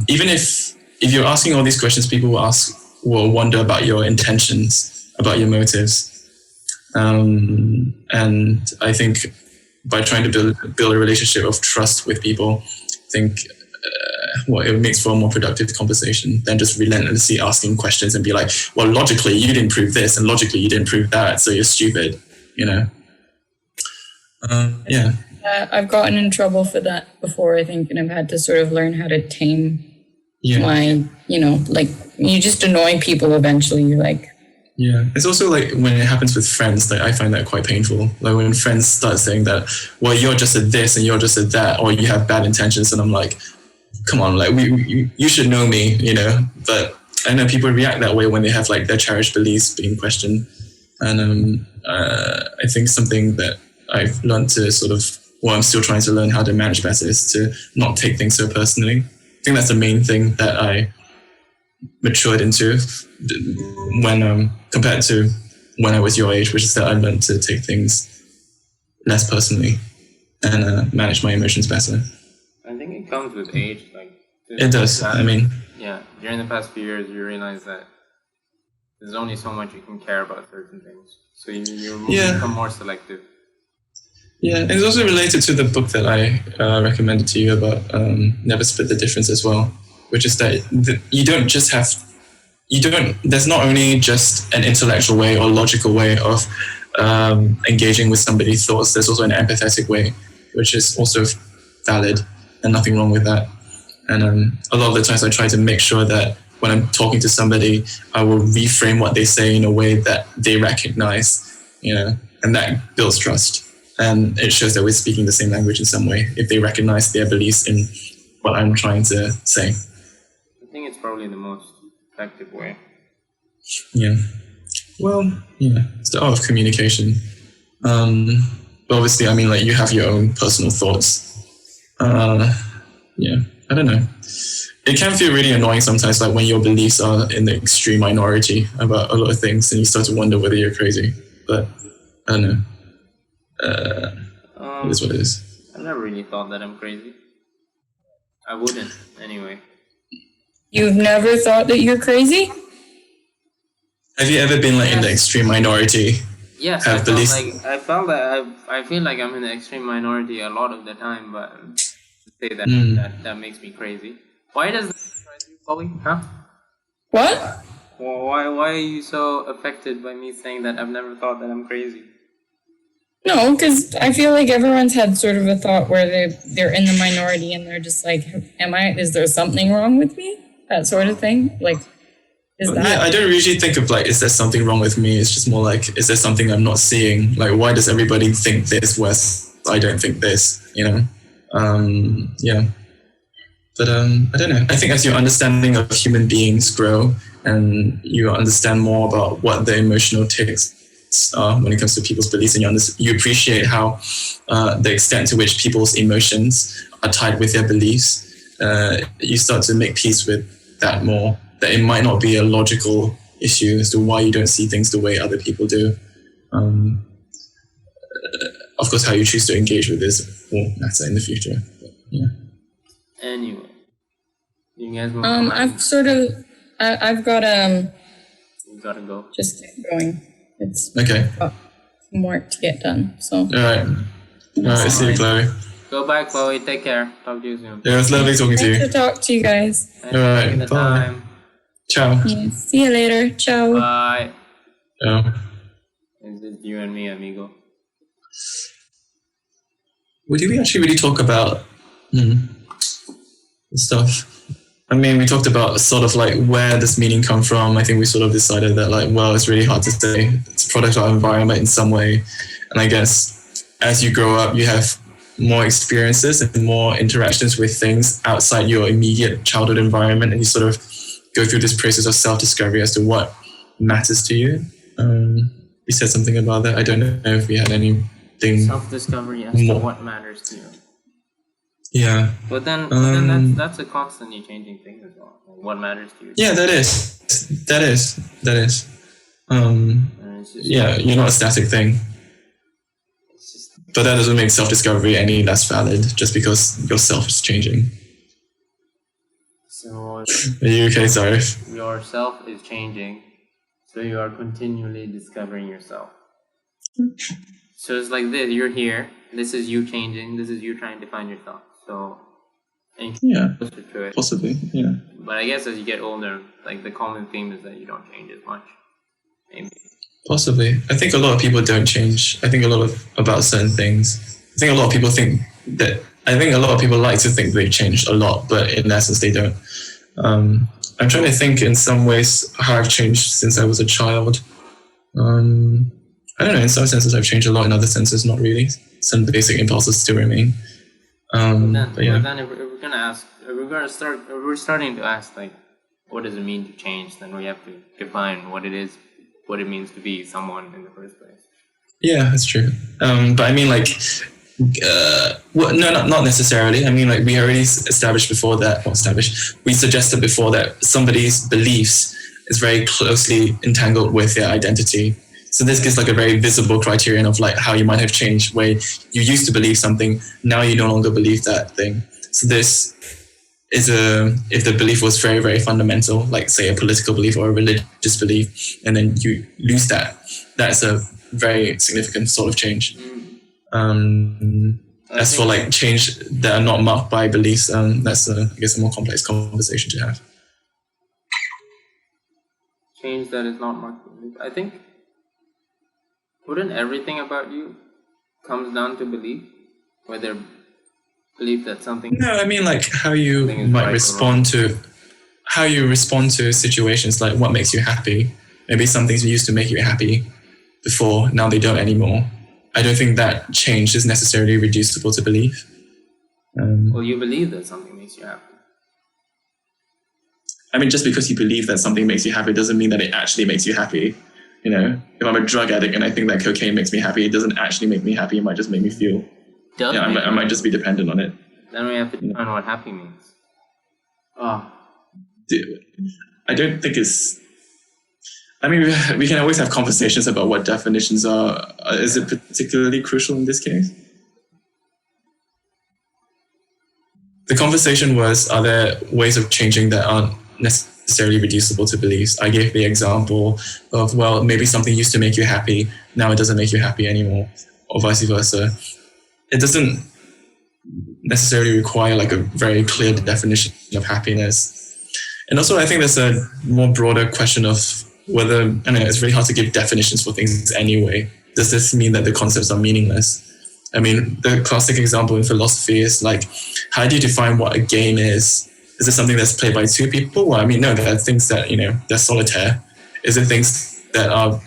even if you're asking all these questions, people will wonder about your intentions, about your motives. And I think by trying to build a relationship of trust with people, I think it makes for a more productive conversation than just relentlessly asking questions and be like, well, logically you didn't prove this and logically you didn't prove that, so you're stupid, I've gotten in trouble for that before, I think, and I've had to sort of learn how to tame my, like, you just annoy people eventually. You're like, it's also like when it happens with friends, like I find that quite painful. Like when friends start saying that, well, you're just at this and you're just at that, or you have bad intentions, and I'm like, come on, like you should know me, But I know people react that way when they have like their cherished beliefs being questioned. And I think something that I've learned to I'm still trying to learn how to manage better is to not take things so personally. I think that's the main thing that I matured into when compared to when I was your age, which is that I learned to take things less personally and manage my emotions better. I think it comes with age. Like it does. During the past few years, you realize that there's only so much you can care about certain things, so you become more selective. Yeah, and it's also related to the book that I recommended to you about Never Split the Difference as well, which is that there's not only just an intellectual way or logical way of engaging with somebody's thoughts, there's also an empathetic way, which is also valid and nothing wrong with that. And a lot of the times I try to make sure that when I'm talking to somebody, I will reframe what they say in a way that they recognize, and that builds trust. And it shows that we're speaking the same language in some way if they recognize their beliefs in what I'm trying to say. I think it's probably the most effective way. Yeah. Well, it's the art of communication. But obviously, like you have your own personal thoughts. I don't know. It can feel really annoying sometimes, like when your beliefs are in the extreme minority about a lot of things and you start to wonder whether you're crazy. But I don't know. It is what it is. I never really thought that I'm crazy. I wouldn't, anyway. You've never thought that you're crazy? Have you ever been in the extreme minority? Yes, I feel like I'm in the extreme minority a lot of the time, but to say that makes me crazy. Why does that surprise you, Chloe? Huh? What? Well, why are you so affected by me saying that I've never thought that I'm crazy? No, because I feel like everyone's had sort of a thought where they're in the minority and they're just like, is there something wrong with me? That sort of thing. Like, is that? Yeah, I don't usually think of like, is there something wrong with me? It's just more like, is there something I'm not seeing? Like, why does everybody think this whereas I don't think this, you know? Yeah. But I don't know. I think as your understanding of human beings grow and you understand more about what the emotional ticks are when it comes to people's beliefs, and you appreciate how the extent to which people's emotions are tied with their beliefs, you start to make peace with that more. That it might not be a logical issue as to why you don't see things the way other people do. Of course, how you choose to engage with this will matter in the future. But, yeah. Anyway, you guys want I've got You gotta go. just keep going. It's Okay. got some work to get done. So All right. See you, Chloe. Go back, Chloe. Take care. Talk to you soon. Yeah, it was lovely talking to nice you. to talk to you guys. Thanks All for right, taking the bye. time. Ciao. Yeah, see you later. Ciao. Bye. Ciao. It's just you and me, amigo. Did we actually really talk about stuff? I mean, we talked about sort of like where this meaning come from. I think we sort of decided that like, well, it's really hard to say. It's a product of our environment in some way. And I guess as you grow up, you have more experiences and more interactions with things outside your immediate childhood environment. And you sort of go through this process of self-discovery as to what matters to you. We said something about that. I don't know if we had anything. Self-discovery as to what matters to you. Yeah. But then that's a constantly changing thing as well. Like what matters to you? Yeah, that is. Yeah, you're not a static thing. It's just But that doesn't make self-discovery any less valid just because yourself is changing. so Are you okay, sorry? yourself is changing, so you are continually discovering yourself. So it's like this: you're here. This is you changing. This is you trying to find yourself. So, and you Yeah, get closer to it. possibly, yeah. But I guess as you get older, like the common theme is that you don't change as much. Maybe. Possibly. I think a lot of people don't change. I think about certain things. I think a lot of people like to think they've changed a lot, but in essence they don't. I'm trying to think in some ways how I've changed since I was a child. I don't know, in some senses I've changed a lot, in other senses not really. Some basic impulses still remain. But yeah. then if we're gonna ask, if we're starting to ask like, what does it mean to change? Then we have to define what it means to be someone in the first place. Yeah, that's true. But I mean, like, not necessarily. I mean, like, we already we suggested before that somebody's beliefs is very closely entangled with their identity. So this gives like a very visible criterion of like how you might have changed, where you used to believe something, now you no longer believe that thing. So this is if the belief was very, very fundamental, like say a political belief or a religious belief, and then you lose that, that's a very significant sort of change. As for like change that are not marked by beliefs, that's I guess a more complex conversation to have. Change that is not marked by belief. I think, wouldn't everything about you comes down to belief? Whether belief that something... No, I mean like how you might respond to situations, like what makes you happy. Maybe some things used to make you happy before, now they don't anymore. I don't think that change is necessarily reducible to belief. Well, you believe that something makes you happy. I mean, just because you believe that something makes you happy doesn't mean that it actually makes you happy. You know, if I'm a drug addict and I think that cocaine makes me happy, it doesn't actually make me happy. It might just make me feel. I might just be dependent on it. Then we have to define what happy means. I don't think it's... I mean, we can always have conversations about what definitions are. Is it particularly crucial in this case? The conversation was, are there ways of changing that aren't necessarily reducible to beliefs? I gave the example of, well, maybe something used to make you happy, now it doesn't make you happy anymore, or vice versa. It doesn't necessarily require like a very clear definition of happiness. And also, I think there's a more broader question of whether, I know it's really hard to give definitions for things anyway. Does this mean that the concepts are meaningless? I mean, the classic example in philosophy is like, how do you define what a game is? Is it something that's played by two people? Well, I mean, no, there are things that, they're solitaire. Is it things that are,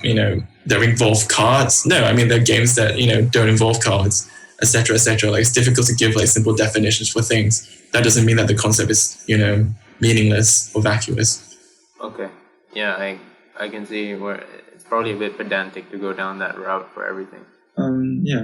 that involve cards? No, I mean, there are games that, don't involve cards, etc., etc. Like, it's difficult to give like simple definitions for things. That doesn't mean that the concept is, meaningless or vacuous. Okay. Yeah, I can see where it's probably a bit pedantic to go down that route for everything. Yeah.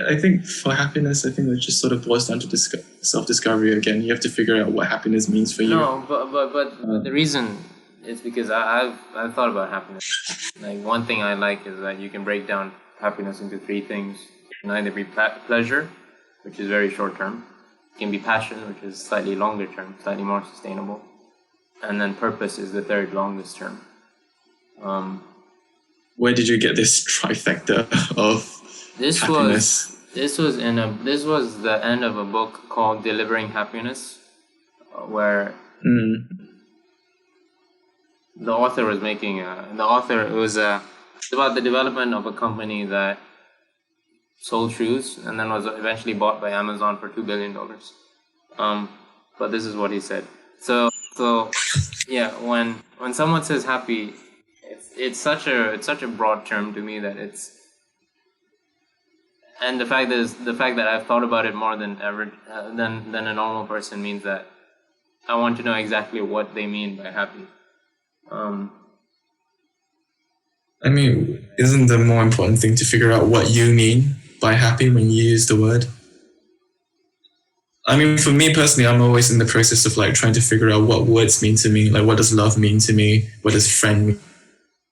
I think for happiness, I think it just sort of boils down to self-discovery again. You have to figure out what happiness means for you. No, but the reason is because I've thought about happiness. Like, one thing I like is that you can break down happiness into three things. It can either be pleasure, which is very short term. It can be passion, which is slightly longer term, slightly more sustainable. And then purpose is the third longest term. Where did you get this trifecta of happiness? This was the end of a book called Delivering Happiness, where the author was making it was about the development of a company that sold shoes and then was eventually bought by Amazon for $2 billion. But this is what he said. So yeah, when someone says happy, it's such a broad term to me that it's, and the fact that I've thought about it more than ever than a normal person means that I want to know exactly what they mean by happy. I mean, isn't the more important thing to figure out what you mean by happy when you use the word? I mean, for me personally, I'm always in the process of like trying to figure out what words mean to me. Like, what does love mean to me? What does friend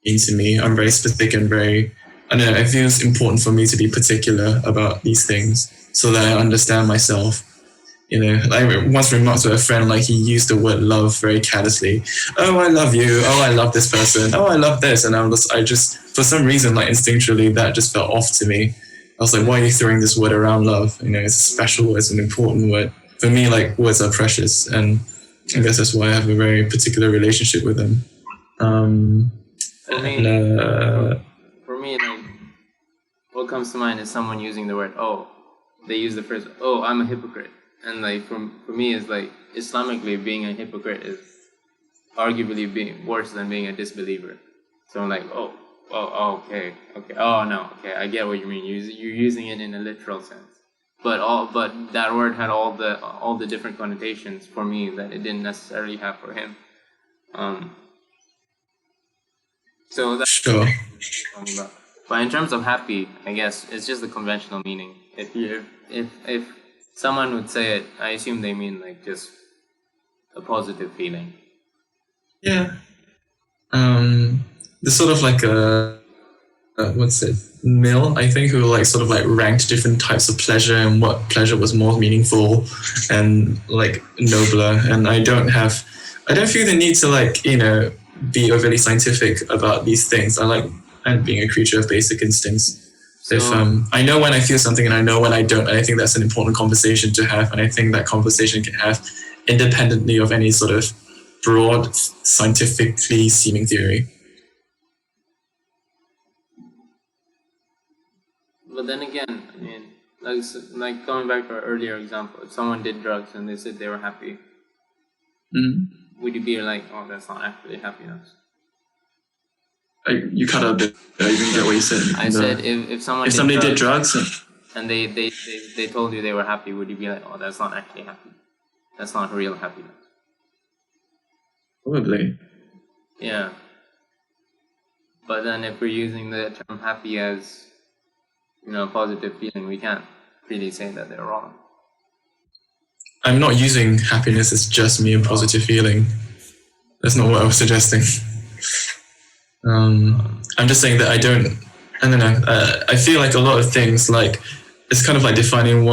mean to me? I'm very specific and I don't know, it feels important for me to be particular about these things so that I understand myself. I once remarked to a friend, like, he used the word love very carelessly. Oh, I love you. Oh, I love this person. Oh, I love this. And I just, for some reason, like, instinctually, that just felt off to me. I was like, why are you throwing this word around, love? It's a special word. It's an important word. For me, like, words are precious. And I guess that's why I have a very particular relationship with them. For me, like, what comes to mind is someone using the word, they use the phrase, I'm a hypocrite. And like, for me, it's like, Islamically, being a hypocrite is arguably being worse than being a disbeliever. So I'm like, okay, I get what you mean. You're using it in a literal sense, but that word had all the different connotations for me that it didn't necessarily have for him. So that's sure. what I'm talking about. But in terms of happy, I guess it's just the conventional meaning. If someone would say it, I assume they mean like just a positive feeling. Yeah. There's sort of like Mill, I think, who like sort of like ranked different types of pleasure and what pleasure was more meaningful and like nobler. And I don't feel the need to like, be overly scientific about these things. I'm being a creature of basic instincts. So, if I know when I feel something and I know when I don't, I think that's an important conversation to have, and I think that conversation can have independently of any sort of broad, scientifically seeming theory. But then again, I mean, like going back to our earlier example, if someone did drugs and they said they were happy, would you be like, that's not actually happiness? You cut out a bit. I didn't get what you said. I said if somebody did drugs and they told you they were happy, would you be like, that's not actually happy? That's not real happiness. Probably. Yeah. But then if we're using the term happy as, positive feeling, we can't really say that they're wrong. I'm not using happiness as just me a positive feeling. That's not what I was suggesting. I'm just saying that I don't know. I feel like a lot of things, like, it's kind of like defining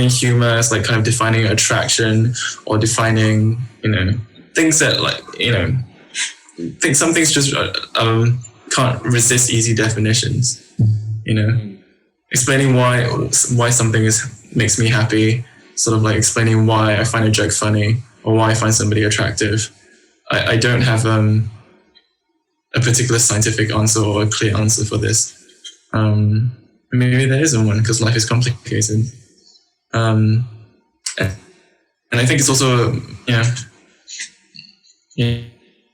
humor as like kind of defining attraction or defining, things that like, some things just can't resist easy definitions. Explaining why something makes me happy, sort of like explaining why I find a joke funny or why I find somebody attractive. I don't have a particular scientific answer or a clear answer for this. Maybe there isn't one because life is complicated. And I think it's also,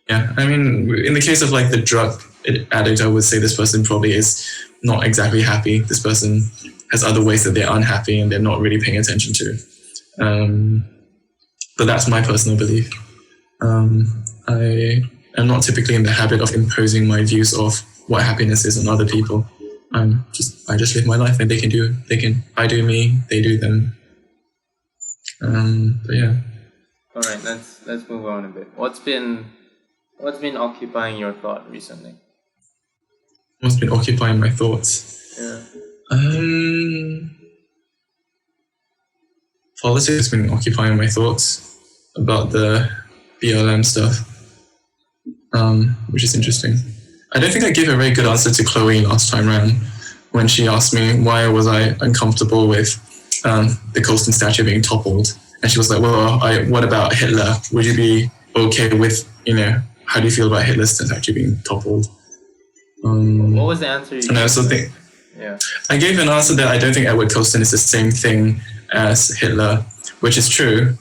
I mean, in the case of like the drug addict, I would say this person probably is not exactly happy. This person has other ways that they're unhappy and they're not really paying attention to. But that's my personal belief. I am not typically in the habit of imposing my views of what happiness is on other people. I just live my life, and I do me, they do them. But yeah. All right, let's move on a bit. What's been occupying your thought recently? What's been occupying my thoughts? Yeah. Politics has been occupying my thoughts about the BLM stuff, which is interesting. I don't think I gave a very good answer to Chloe last time around when she asked me why was I uncomfortable with the Colston statue being toppled. And she was like, well, what about Hitler? Would you be okay with, how do you feel about Hitler's statue being toppled? What was the answer you gave? And I also think, I gave an answer that I don't think Edward Colston is the same thing as Hitler, which is true.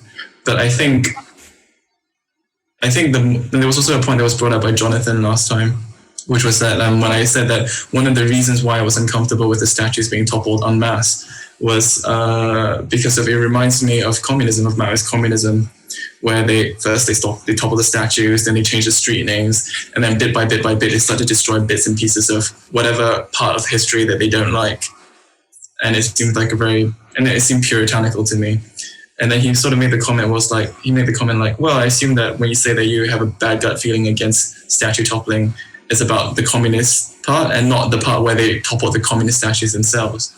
But I think there was also a point that was brought up by Jonathan last time, which was that when I said that one of the reasons why I was uncomfortable with the statues being toppled en masse was because it reminds me of communism, of Maoist communism, where they topple the statues, then they change the street names, and then bit by bit they start to destroy bits and pieces of whatever part of history that they don't like. And it seemed it seemed puritanical to me. And then he sort of made the comment well, I assume that when you say that you have a bad gut feeling against statue toppling, it's about the communist part and not the part where they topple the communist statues themselves.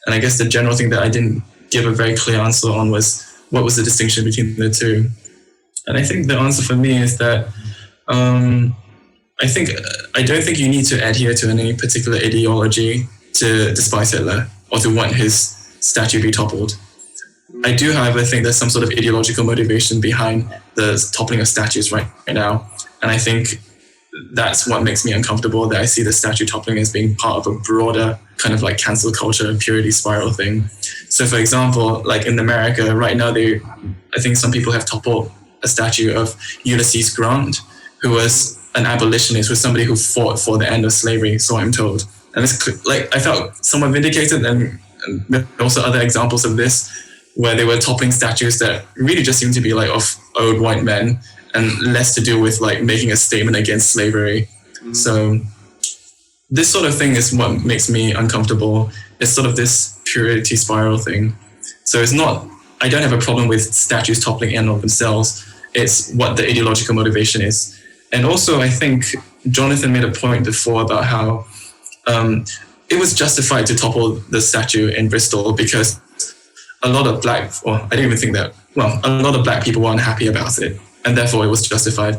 And I guess the general thing that I didn't give a very clear answer on was what was the distinction between the two. And I think the answer for me is that I don't think you need to adhere to any particular ideology to despise Hitler or to want his statue be toppled. I do, however, think there's some sort of ideological motivation behind the toppling of statues right now. And I think that's what makes me uncomfortable, that I see the statue toppling as being part of a broader kind of like cancel culture, purity spiral thing. So for example, like in America right now, I think some people have toppled a statue of Ulysses Grant, who was an abolitionist, was somebody who fought for the end of slavery, so I'm told. And it's I felt somewhat vindicated, and there are also other examples of this, where they were toppling statues that really just seemed to be like of old white men and less to do with like making a statement against slavery. Mm-hmm. So this sort of thing is what makes me uncomfortable. It's sort of this purity spiral thing. So I don't have a problem with statues toppling in and of themselves. It's what the ideological motivation is. And also I think Jonathan made a point before about how it was justified to topple the statue in Bristol because a lot of black people were unhappy about it, and therefore it was justified.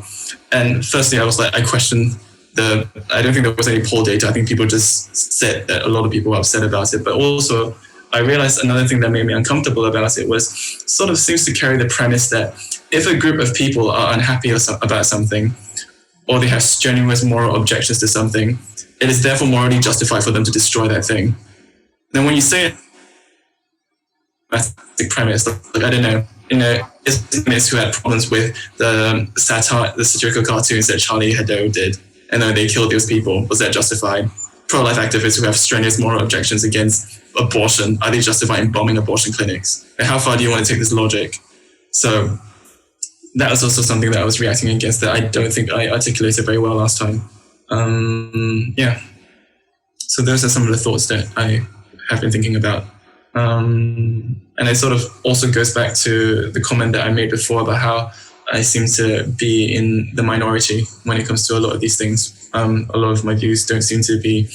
And firstly, I questioned I don't think there was any poll data. I think people just said that a lot of people were upset about it. But also, I realized another thing that made me uncomfortable about it was sort of seems to carry the premise that if a group of people are unhappy about something, or they have strenuous moral objections to something, it is therefore morally justified for them to destroy that thing. Then when you say it, that's the premise. Like, I don't know, Islamists who had problems with the satirical cartoons that Charlie Hebdo did, and then they killed those people, was that justified? Pro-life activists who have strenuous moral objections against abortion, are they justified in bombing abortion clinics? And how far do you want to take this logic? So that was also something that I was reacting against that I don't think I articulated very well last time. So those are some of the thoughts that I have been thinking about. And it sort of also goes back to the comment that I made before about how I seem to be in the minority when it comes to a lot of these things. A lot of my views don't seem to be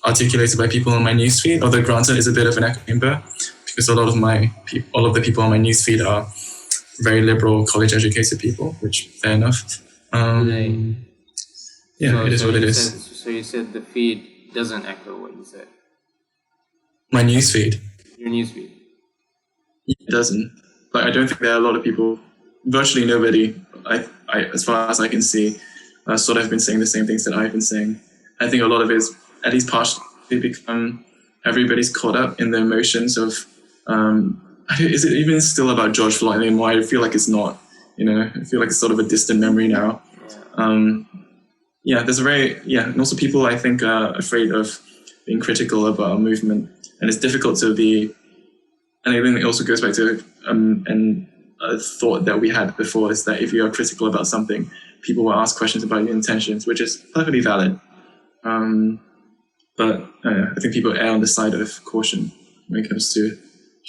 articulated by people on my newsfeed, although granted it's a bit of an echo chamber because a lot of the people on my newsfeed are very liberal, college-educated people, which fair enough. It is what it is. So you said the feed doesn't echo what you said? My newsfeed. Your newsfeed. It doesn't. Like, I don't think there are a lot of people virtually nobody, as far as I can see, sort of been saying the same things that I've been saying. I think a lot of it is, at least partially, become everybody's caught up in the emotions of, is it even still about George Floyd anymore? I feel like it's not, I feel like it's sort of a distant memory now. And also people, I think, are afraid of being critical about a movement, and it's difficult to be, and I think it also goes back to a thought that we had before, is that if you are critical about something, people will ask questions about your intentions, which is perfectly valid. But I think people err on the side of caution when it comes to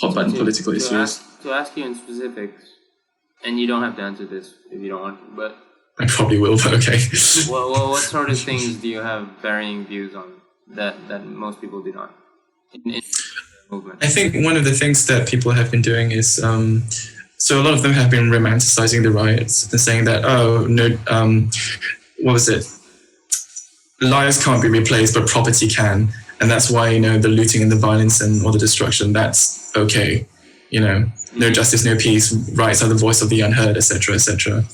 hot button political issues. To ask you in specifics, and you don't have to answer this if you don't want to, but I probably will, but okay. Well, what sort of things do you have varying views on that most people do not in the movement? I think one of the things that people have been doing is, so a lot of them have been romanticizing the riots and saying that, what was it? Lives can't be replaced, but property can. And that's why, the looting and the violence and all the destruction, that's okay. No justice, no peace, rights are the voice of the unheard, etc., etc.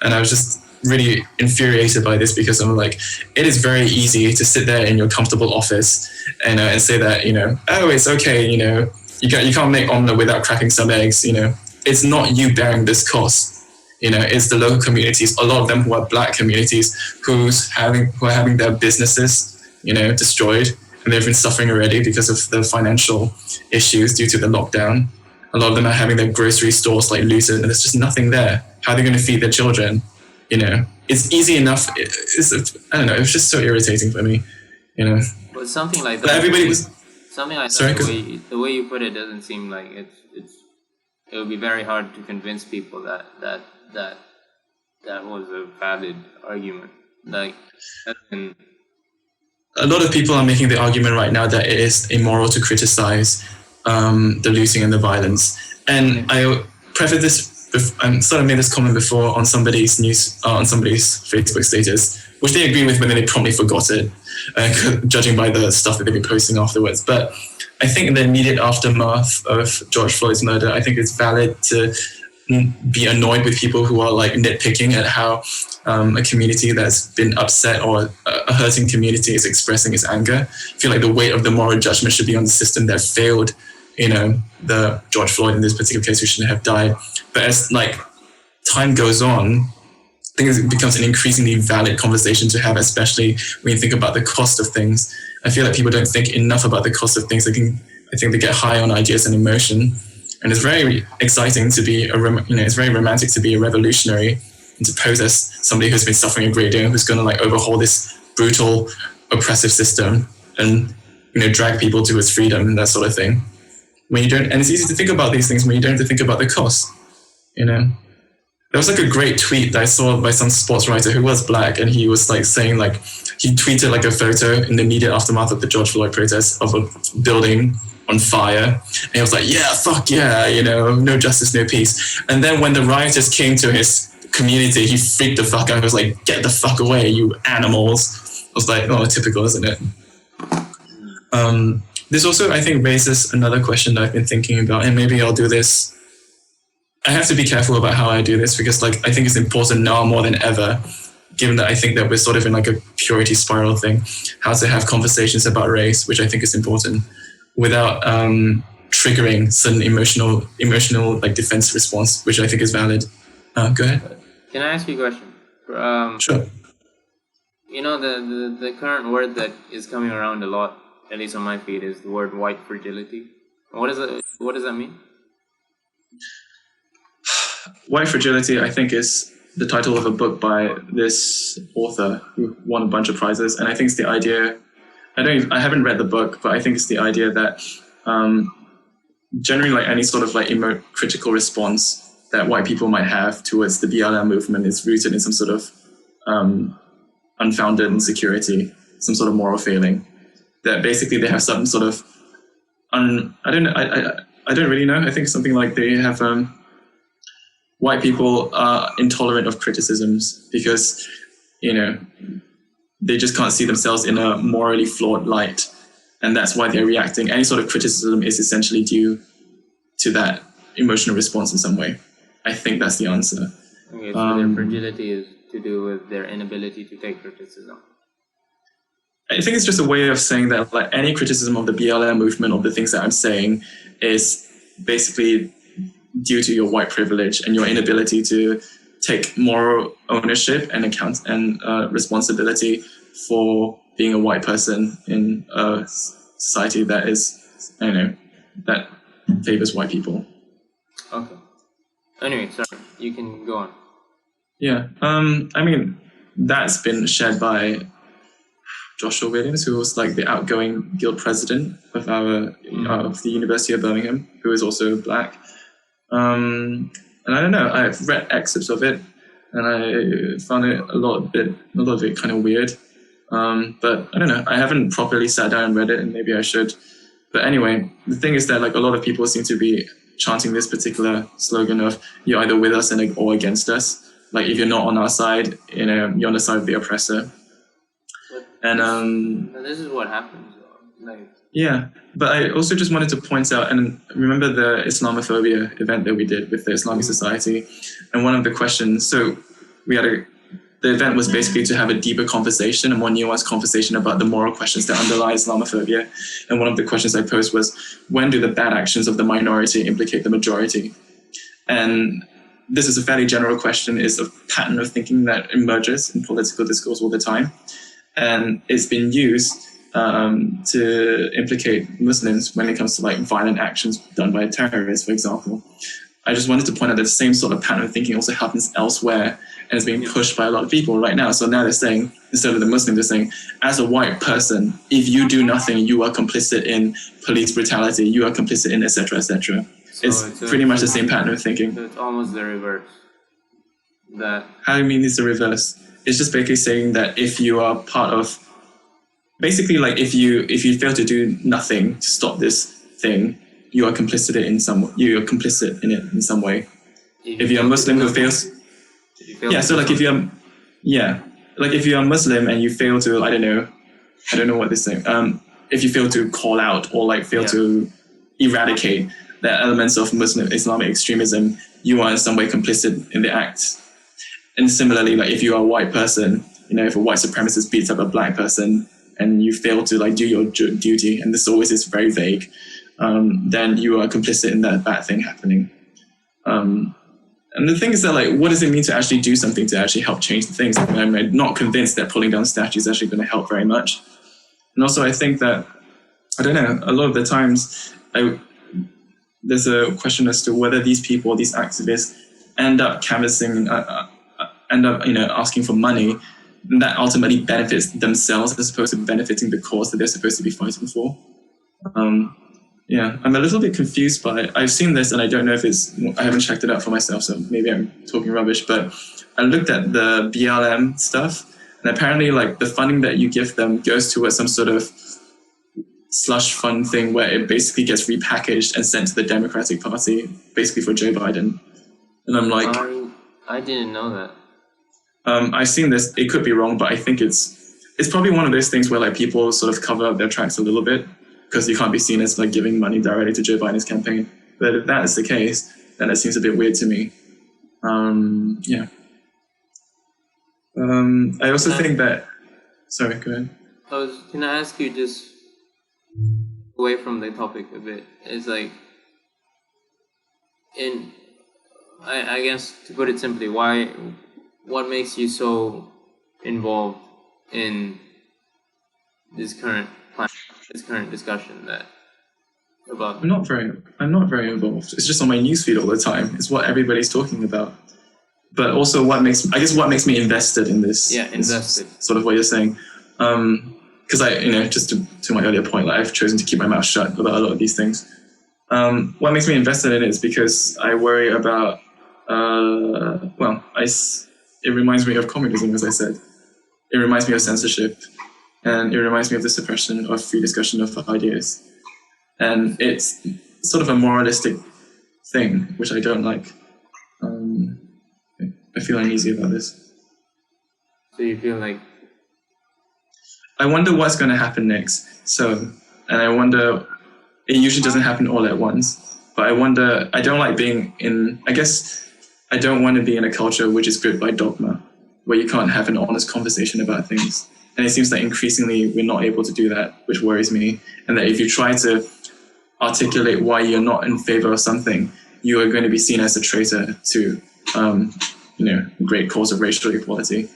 And I was just really infuriated by this, because I'm like, it is very easy to sit there in your comfortable office and say that, it's okay, you can't make omelette without cracking some eggs, It's not you bearing this cost. It's the local communities, a lot of them who are Black communities, who are having their businesses, destroyed, and they've been suffering already because of the financial issues due to the lockdown. A lot of them are having their grocery stores looted, and there's just nothing there. How are they going to feed their children? It's easy enough. I don't know. It was just so irritating for me. But something like that. But everybody was. Something like sorry, that. The way you put it doesn't seem like it would be very hard to convince people that was a valid argument. A lot of people are making the argument right now that it is immoral to criticize the looting and the violence. And I preface this. I sort of made this comment before on somebody's Facebook status, which they agree with, but then they promptly forgot it, judging by the stuff that they've been posting afterwards. But I think in the immediate aftermath of George Floyd's murder, I think it's valid to be annoyed with people who are nitpicking at how a community that's been upset, or a hurting community, is expressing its anger. I feel like the weight of the moral judgment should be on the system that failed, the George Floyd in this particular case, who shouldn't have died. But as time goes on, I think it becomes an increasingly valid conversation to have, especially when you think about the cost of things. I feel like people don't think enough about the cost of things. I think they get high on ideas and emotion. And it's very exciting to be it's very romantic to be a revolutionary and to pose as somebody who's been suffering a great deal, who's going to overhaul this brutal, oppressive system and, drag people to its freedom and that sort of thing. When you don't, and it's easy to think about these things when you don't have to think about the cost, There was a great tweet that I saw by some sports writer who was Black, and he was saying he tweeted a photo in the immediate aftermath of the George Floyd protests of a building on fire, and he was like, yeah, fuck yeah, no justice, no peace. And then when the rioters came to his community, he freaked the fuck out. He was like, get the fuck away, you animals. I was like, oh, typical, isn't it? This also, I think, raises another question that I've been thinking about, and maybe I'll do this. I have to be careful about how I do this, because I think it's important now more than ever, given that I think that we're sort of in a purity spiral thing, how to have conversations about race, which I think is important, without triggering certain emotional defense response, which I think is valid. Go ahead. Can I ask you a question? Sure. The current word that is coming around a lot, at least on my feed, is the word white fragility. What does that mean? White Fragility, I think, is the title of a book by this author who won a bunch of prizes. And I think it's the idea, I haven't read the book, but I think it's the idea that generally any sort of critical response that white people might have towards the BLM movement is rooted in some sort of unfounded insecurity, some sort of moral failing, that basically they have some sort of, I don't really know. I think something like they have, white people are intolerant of criticisms because, they just can't see themselves in a morally flawed light. And that's why they're reacting. Any sort of criticism is essentially due to that emotional response in some way. I think that's the answer. Okay, so their fragility is to do with their inability to take criticism. I think it's just a way of saying that like any criticism of the BLM movement or the things that I'm saying is basically due to your white privilege and your inability to take moral ownership and account and responsibility for being a white person in a society that is, I don't know, that favors white people. Okay. Anyway, sorry, you can go on. Yeah, I mean, that's been shared by Joshua Williams, who was like the outgoing guild president of of the University of Birmingham, who is also black. And I don't know, I've read excerpts of it, and I found it a lot of it kind of weird. But I don't know, I haven't properly sat down and read it, and maybe I should. But anyway, the thing is that like a lot of people seem to be chanting this particular slogan of you're either with us or against us. Like if you're not on our side, you're on the side of the oppressor. And this is what happens. Like, yeah, but I also just wanted to point out, and remember the Islamophobia event that we did with the Islamic Society, and one of the questions. So the event was basically to have a deeper conversation, a more nuanced conversation about the moral questions that underlie Islamophobia. And one of the questions I posed was, when do the bad actions of the minority implicate the majority? And this is a fairly general question, is a pattern of thinking that emerges in political discourse all the time. And it's been used to implicate Muslims when it comes to like violent actions done by terrorists, for example. I just wanted to point out that the same sort of pattern of thinking also happens elsewhere and is being pushed by a lot of people right now. So now they're saying, instead of the Muslim, they're saying, as a white person, if you do nothing, you are complicit in police brutality, you are complicit in et cetera, et cetera. So it's pretty much the same pattern of thinking. So it's almost the reverse. How do you mean it's the reverse? It's just basically saying that if you are part of, basically like if you fail to do nothing to stop this thing, you are complicit in it in some way. If you're a Muslim who fails, so like if you're a Muslim and you fail to, I don't know what this thing, if you fail to call out or like fail to eradicate the elements of Muslim Islamic extremism, you are in some way complicit in the act. And similarly, like if you are a white person, if a white supremacist beats up a black person and you fail to like do your duty, and this always is very vague, then you are complicit in that bad thing happening. And the thing is that like, what does it mean to actually do something to actually help change the things? I'm not convinced that pulling down statues is actually going to help very much. And also I think that, I don't know, a lot of the times there's a question as to whether these people, these activists, end up canvassing, asking for money, and that ultimately benefits themselves as opposed to benefiting the cause that they're supposed to be fighting for. I'm a little bit confused by it. I've seen this and I don't know if I haven't checked it out for myself, so maybe I'm talking rubbish, but I looked at the BLM stuff, and apparently like the funding that you give them goes towards some sort of slush fund thing where it basically gets repackaged and sent to the Democratic Party, basically for Joe Biden. And I'm like, I didn't know that. I've seen this. It could be wrong, but I think it's probably one of those things where like people sort of cover up their tracks a little bit because you can't be seen as like giving money directly to Joe Biden's campaign. But if that is the case, then it seems a bit weird to me. I also think that. Sorry, go ahead. Can I ask you just away from the topic a bit? It's like, I guess to put it simply, what makes you so involved in this current discussion about? I'm not very involved. It's just on my newsfeed all the time. It's what everybody's talking about. But also what makes me invested in this. Yeah, invested. Sort of what you're saying. Because just to my earlier point, like I've chosen to keep my mouth shut about a lot of these things. What makes me invested in it is because I worry about, it reminds me of communism, as I said. It reminds me of censorship, and it reminds me of the suppression of free discussion of ideas. And it's sort of a moralistic thing, which I don't like. I feel uneasy about this. So you feel like... I wonder what's going to happen next. And I wonder, it usually doesn't happen all at once, but I don't like being in, I guess I don't want to be in a culture which is gripped by dogma, where you can't have an honest conversation about things. And it seems like increasingly we're not able to do that, which worries me. And that if you try to articulate why you're not in favor of something, you are going to be seen as a traitor to, the great cause of racial equality.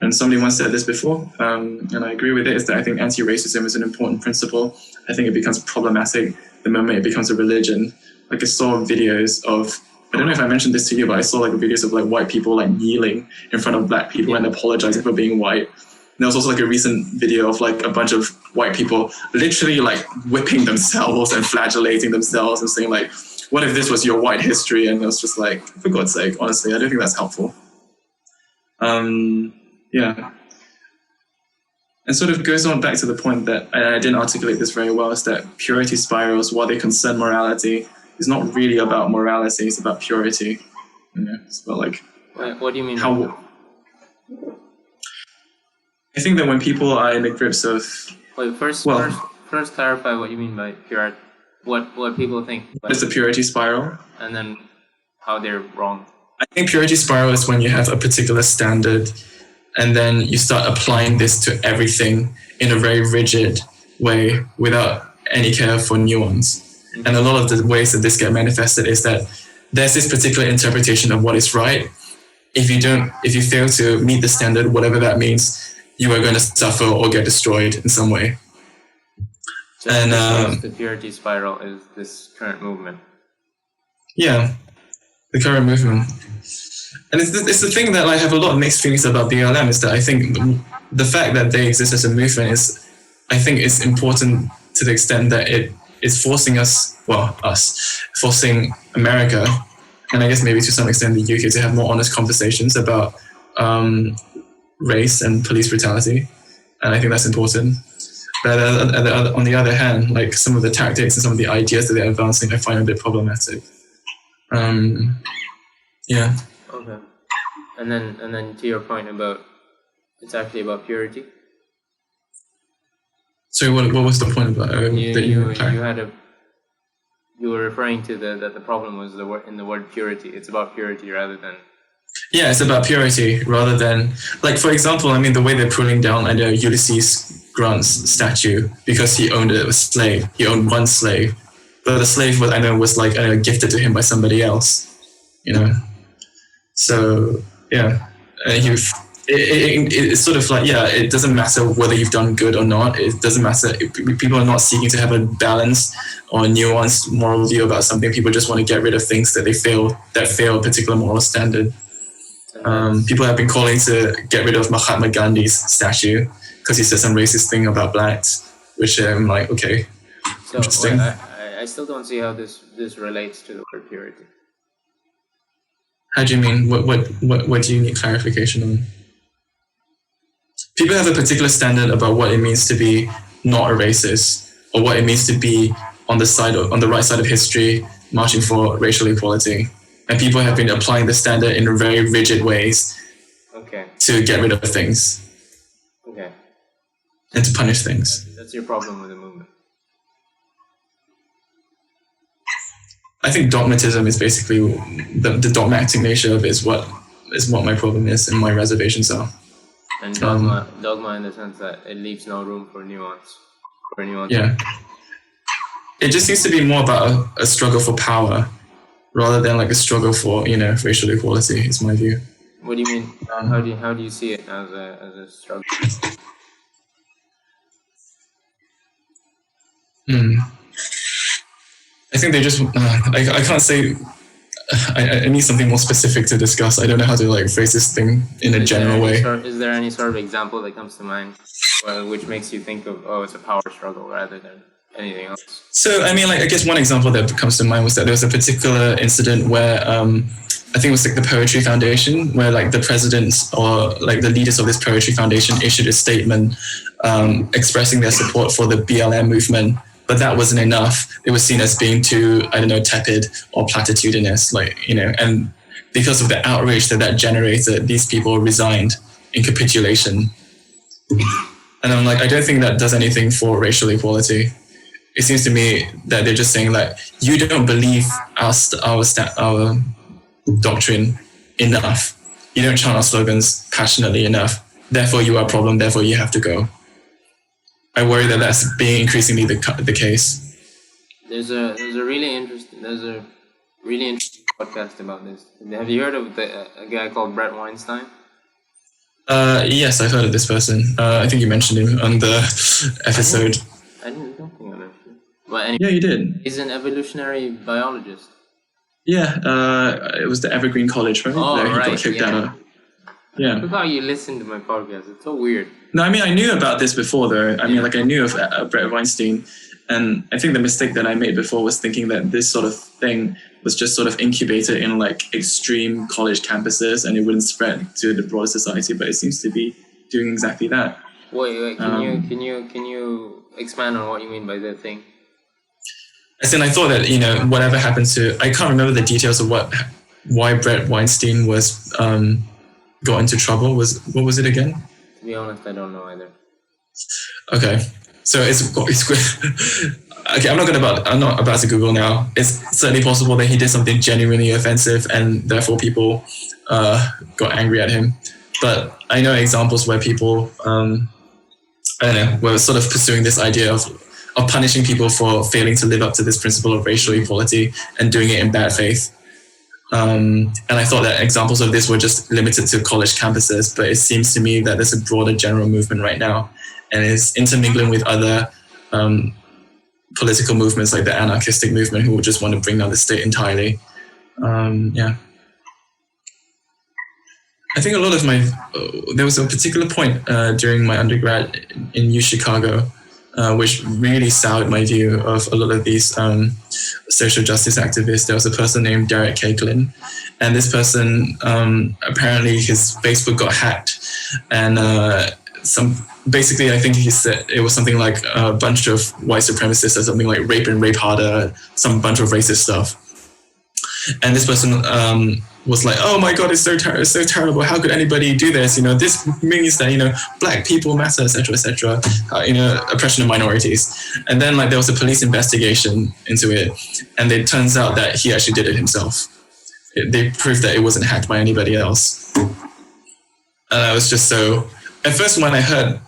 And somebody once said this before, and I agree with it, is that I think anti-racism is an important principle. I think it becomes problematic the moment it becomes a religion. Like I saw videos of, I don't know if I mentioned this to you, but I saw like videos of like white people like kneeling in front of black people and apologizing for being white. And there was also like a recent video of like a bunch of white people literally like whipping themselves and flagellating themselves and saying like, what if this was your white history? And it was just like, for God's sake, honestly, I don't think that's helpful. Yeah. And sort of goes on back to the point that, and I didn't articulate this very well, is that purity spirals, while they concern morality, is not really about morality, it's about purity. It's about like... What do you mean? I think that when people are in the grips of... Wait, first clarify what you mean by purity. What people think. What is the purity spiral? And then how they're wrong. I think purity spiral is when you have a particular standard and then you start applying this to everything in a very rigid way without any care for nuance. Mm-hmm. And a lot of the ways that this gets manifested is that there's this particular interpretation of what is right. If you fail to meet the standard, whatever that means, you are going to suffer or get destroyed in some way. So and the purity spiral is this current movement. Yeah, the current movement. And it's the thing that I have a lot of mixed feelings about BLM, is that I think the fact that they exist as a movement is important to the extent that it is forcing forcing America, and I guess maybe to some extent the UK, to have more honest conversations about race and police brutality. And I think that's important. But on the other hand, like some of the tactics and some of the ideas that they're advancing, I find a bit problematic. Yeah. Okay. And then to your point about it's actually about purity. So what was the point about you were referring to that the problem was in the word purity. It's about purity rather than. Yeah, it's about purity rather than, like, for example, I mean, the way they're pulling down Ulysses Grant's statue because he owned a slave. He owned one slave, but the slave was gifted to him by somebody else, So yeah, it's sort of like, yeah, it doesn't matter whether you've done good or not. It doesn't matter. People are not seeking to have a balanced or nuanced moral view about something. People just want to get rid of things that fail a particular moral standard. People have been calling to get rid of Mahatma Gandhi's statue because he said some racist thing about blacks, which I'm like, okay, so, interesting. Well, I still don't see how this relates to the word purity. How do you mean? What do you need clarification on? People have a particular standard about what it means to be not a racist, or what it means to be on the right side of history, marching for racial equality. And people have been applying the standard in very rigid ways to get rid of things. Okay. And to punish things. That's your problem with the movement. I think dogmatism is basically the dogmatic nature of it is what my problem is and my reservations are. And dogma in the sense that it leaves no room for nuance. Yeah. It just seems to be more about a struggle for power rather than like a struggle for, racial equality, is my view. What do you mean? How do you see it as a struggle? I think they just, I can't say, I need something more specific to discuss. I don't know how to phrase this thing in a general way. Is there any sort of example that comes to mind which makes you think of, it's a power struggle rather than anything else? So, I mean, I guess one example that comes to mind was that there was a particular incident where, I think it was the Poetry Foundation, where the presidents or the leaders of this Poetry Foundation issued a statement expressing their support for the BLM movement. But that wasn't enough. It was seen as being too, tepid or platitudinous, and because of the outrage that generated, these people resigned in capitulation. And I'm I don't think that does anything for racial equality. It seems to me that they're just saying you don't believe our doctrine enough. You don't chant our slogans passionately enough. Therefore, you are a problem. Therefore, you have to go. I worry that that's being increasingly the case. There's a really interesting podcast about this. Have you heard of a guy called Brett Weinstein? Yes, I've heard of this person. I think you mentioned him on the episode. I don't think I mentioned him. But anyway, yeah, you did. He's an evolutionary biologist. Yeah, it was the Evergreen College, right? Oh, he right. got kicked out. Yeah. Look how you listen to my podcast. It's so weird. No, I mean, I knew about this before, though. I mean, I knew of Brett Weinstein. And I think the mistake that I made before was thinking that this sort of thing was just sort of incubated in extreme college campuses and it wouldn't spread to the broader society. But it seems to be doing exactly that. Wait. Can you expand on what you mean by that thing? As in, I thought that whatever happened to, I can't remember the details of why Brett Weinstein was got into trouble. What was it again? To be honest, I don't know either. Okay. So it's okay. I'm not about to Google now. It's certainly possible that he did something genuinely offensive, and therefore people got angry at him. But I know examples where people, were sort of pursuing this idea of punishing people for failing to live up to this principle of racial equality and doing it in bad faith. And I thought that examples of this were just limited to college campuses, but it seems to me that there's a broader general movement right now, and it's intermingling with other political movements like the anarchistic movement, who will just want to bring down the state entirely. I think a lot of there was a particular point during my undergrad in U Chicago, which really soured my view of a lot of these social justice activists. There was a person named Derek Caglin, and this person, apparently his Facebook got hacked, and basically, I think he said it was something like a bunch of white supremacists or something like rape and rape harder, some bunch of racist stuff. And this person was like, "Oh my God, it's so terrible. How could anybody do this? This means that black people matter, etc., etc. Oppression of minorities." And then there was a police investigation into it, and it turns out that he actually did it himself. They proved that it wasn't hacked by anybody else. And I was just so. At first, when I heard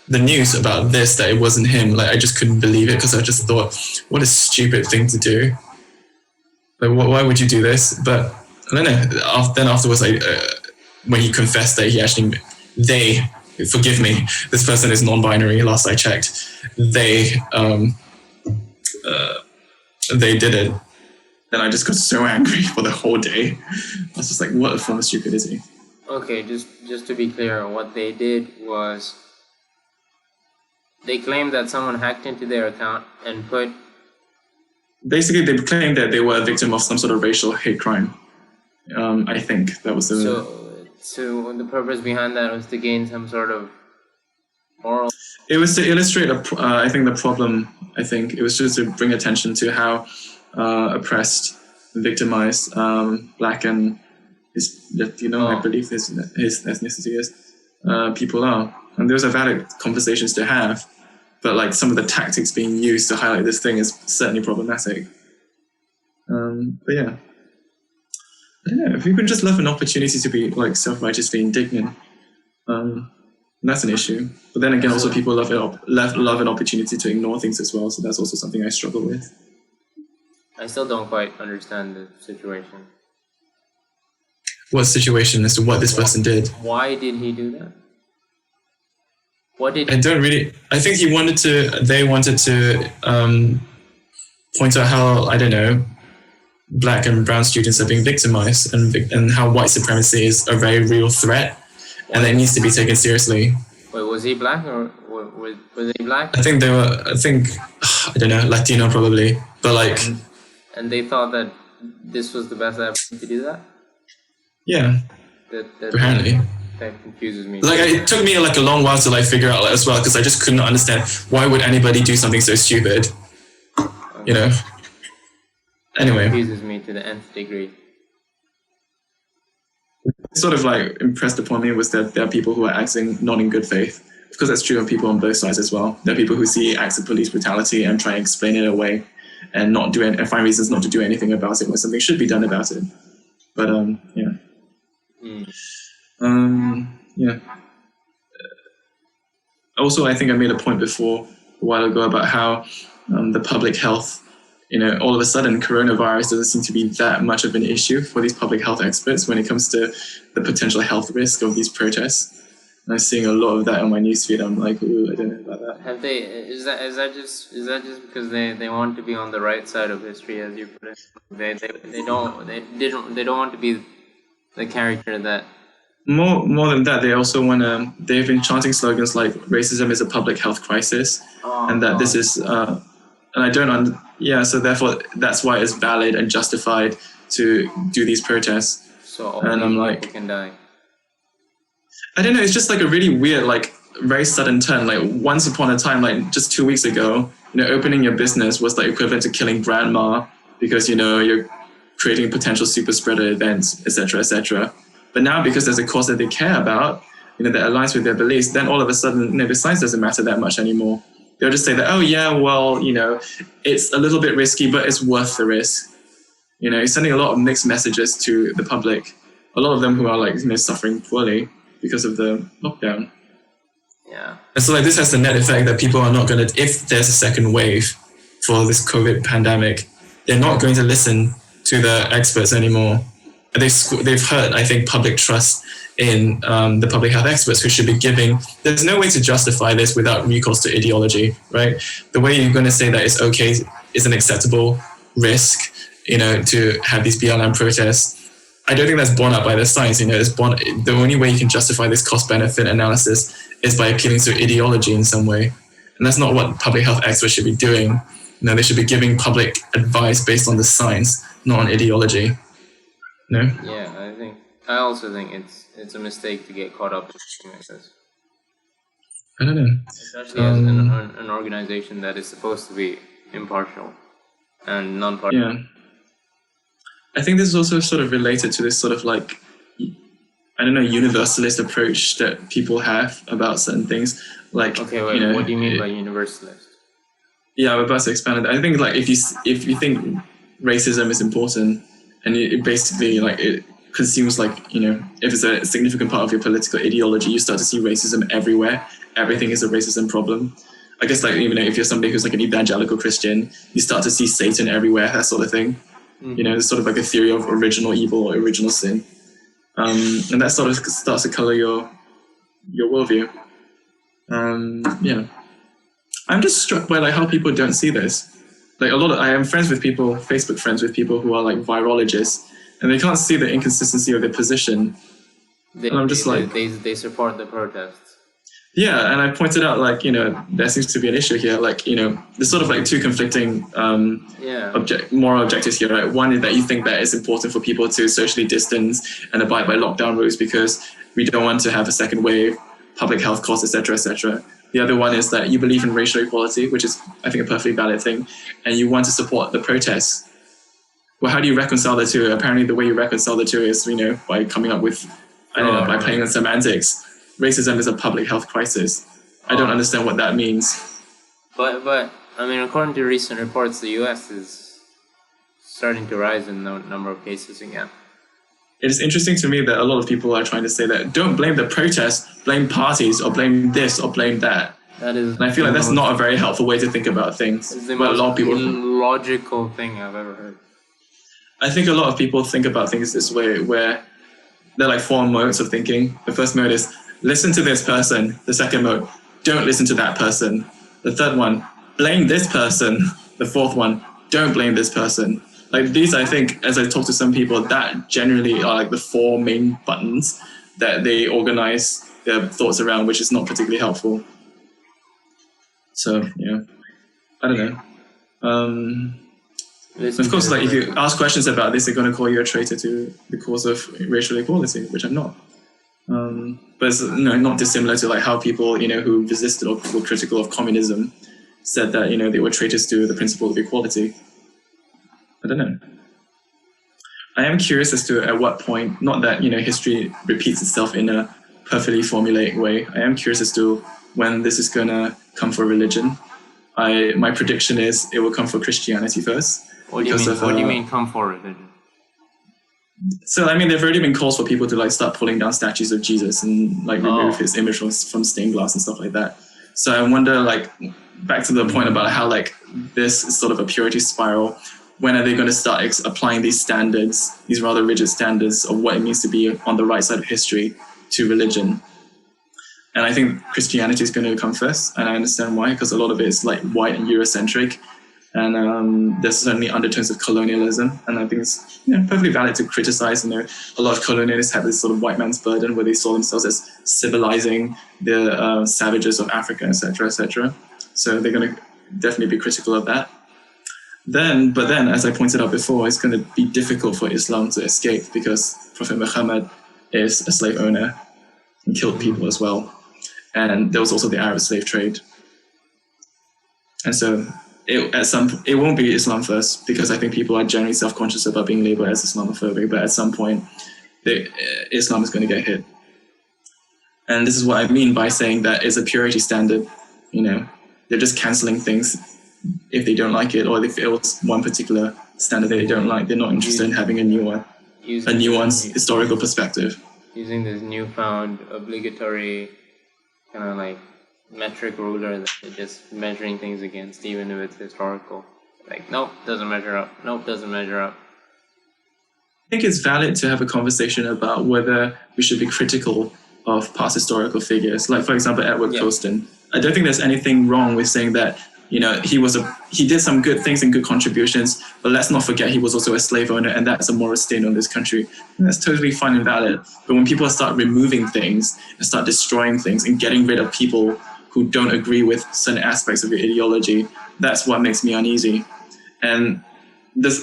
the news about this, that it wasn't him, I just couldn't believe it, because I just thought, what a stupid thing to do. Why would you do this? But I don't know. Then afterwards, when he confessed that forgive me, this person is non-binary, last I checked, they did it. Then I just got so angry for the whole day. I was just like, what a form of stupidity. Okay, just to be clear, what they did was they claimed that someone hacked into their account and put... Basically, they claimed that they were a victim of some sort of racial hate crime. I think that was the... So the purpose behind that was to gain some sort of moral... It was to illustrate, I think, the problem. I think it was just to bring attention to how oppressed, victimized black and I believe his ethnicity is people are, and those are valid conversations to have. But some of the tactics being used to highlight this thing is certainly problematic. But yeah, I don't know. If people just love an opportunity to be self-righteously indignant, that's an issue. But then again, also people love an opportunity to ignore things as well. So that's also something I struggle with. I still don't quite understand the situation. What situation as to what this person did? Why did he do that? I think they wanted to point out how, I don't know, black and brown students are being victimized, and how white supremacy is a very real threat, and it needs to be taken seriously. Wait, was he black or was he black? I don't know, Latino probably, but And they thought that this was the best option to do that? Yeah, apparently. That confuses me. It took me a long while to figure out as well, because I just couldn't understand why would anybody do something so stupid. Okay. Anyway. It confuses me to the nth degree. Sort of impressed upon me was that there are people who are acting not in good faith, because that's true of people on both sides as well. There are people who see acts of police brutality and try and explain it away, and find reasons not to do anything about it when something should be done about it. But yeah. Yeah. Also, I think I made a point before a while ago about how the public health, all of a sudden coronavirus doesn't seem to be that much of an issue for these public health experts when it comes to the potential health risk of these protests. And I'm seeing a lot of that on my newsfeed. I'm like, ooh, I don't know about that. Have they? Is that just because they want to be on the right side of history, as you put it? They don't want to be the character that. More than that, they also want to. They've been chanting slogans like "racism is a public health crisis," and that this is. And I don't. So therefore, that's why it's valid and justified to do these protests. So and I'm like, people can die. I don't know. It's just like a really weird, like very sudden turn. Like once upon a time, like just 2 weeks ago, opening your business was like equivalent to killing grandma because you're creating potential super spreader events, etc., etc. But now, because there's a cause that they care about, that aligns with their beliefs, then all of a sudden, the science doesn't matter that much anymore. They'll just say that, oh yeah, well, it's a little bit risky, but it's worth the risk. It's sending a lot of mixed messages to the public. A lot of them who are like, suffering poorly because of the lockdown. Yeah. And so like this has the net effect that people are not going to, if there's a second wave for this COVID pandemic, they're not going to listen to the experts anymore. And they've hurt, I think, public trust in the public health experts who should be giving. There's no way to justify this without recourse to ideology, right? The way you're going to say that it's okay is an acceptable risk, to have these BLM protests. I don't think that's borne out by the science. The only way you can justify this cost-benefit analysis is by appealing to ideology in some way. And that's not what public health experts should be doing. They should be giving public advice based on the science, not on ideology. No? Yeah, I also think it's a mistake to get caught up in something like this. I don't know. Especially as an organization that is supposed to be impartial and non-partial. Yeah. I think this is also sort of related to this sort of like, I don't know, universalist approach that people have about certain things. Like, okay, wait, what do you mean by universalist? Yeah, I'm about to expand on that. I think like if you think racism is important, and it basically like it consumes like, if it's a significant part of your political ideology, you start to see racism everywhere. Everything is a racism problem. I guess like even if you're somebody who's like an evangelical Christian, you start to see Satan everywhere, that sort of thing. Mm-hmm. There's sort of like a theory of original evil or original sin. And that sort of starts to color your worldview. Yeah. I'm just struck by like how people don't see this. Like I am friends with people, Facebook friends with people who are like virologists, and they can't see the inconsistency of their position. And I'm just they support the protests. Yeah, and I pointed out like, there seems to be an issue here. Like, there's sort of like two conflicting moral objectives here, right? One is that you think that it's important for people to socially distance and abide by lockdown rules because we don't want to have a second wave, public health costs, etc., etc. The other one is that you believe in racial equality, which is, I think, a perfectly valid thing, and you want to support the protests. Well, how do you reconcile the two? Apparently, the way you reconcile the two is, by coming up with, by playing on semantics. Racism is a public health crisis. I don't understand what that means. But I mean, according to recent reports, the U.S. is starting to rise in the number of cases again. It is interesting to me that a lot of people are trying to say that don't blame the protests, blame parties, or blame this, or blame that. And I feel like that's not a very helpful way to think about things. It's the most illogical thing I've ever heard. I think a lot of people think about things this way, where they're like four modes of thinking. The first mode is, listen to this person. The second mode, don't listen to that person. The third one, blame this person. The fourth one, don't blame this person. Like these, I think, as I talk to some people, that generally are like the four main buttons that they organize their thoughts around, which is not particularly helpful. So, yeah, I don't know. Of course, like if you ask questions about this, they're going to call you a traitor to the cause of racial equality, which I'm not. But it's not dissimilar to like how people who resisted or were critical of communism said that they were traitors to the principle of equality. I don't know. I am curious as to at what point, not that history repeats itself in a perfectly formulaic way. I am curious as to when this is gonna come for religion. My prediction is it will come for Christianity first. What do you mean? What do you mean come for religion? So, I mean, there've already been calls for people to like start pulling down statues of Jesus and like remove his image from stained glass and stuff like that. So I wonder, like, back to the point about how like this is sort of a purity spiral. When are they going to start applying these standards, these rather rigid standards of what it means to be on the right side of history to religion? And I think Christianity is going to come first, and I understand why, because a lot of it is like white and Eurocentric. And there's certainly undertones of colonialism, and I think it's perfectly valid to criticize. A lot of colonialists have this sort of white man's burden, where they saw themselves as civilizing the savages of Africa, etc., etc. So they're going to definitely be critical of that. But then, as I pointed out before, it's going to be difficult for Islam to escape, because Prophet Muhammad is a slave owner and killed people as well, and there was also the Arab slave trade, and so. It won't be Islam first, because I think people are generally self-conscious about being labeled as Islamophobic, but at some point Islam is going to get hit. And this is what I mean by saying that it's a purity standard. They're just cancelling things if they don't like it, or if it was one particular standard that they don't like. They're not interested in having a nuanced historical perspective. Using this newfound obligatory kind of like metric ruler that they're just measuring things against, even if it's historical. Like, nope, doesn't measure up. Nope, doesn't measure up. I think it's valid to have a conversation about whether we should be critical of past historical figures. Like, for example, Edward Colston. I don't think there's anything wrong with saying that, he did some good things and good contributions, but let's not forget he was also a slave owner, and that's a moral stain on this country. And that's totally fine and valid. But when people start removing things and start destroying things and getting rid of people who don't agree with certain aspects of your ideology, that's what makes me uneasy. And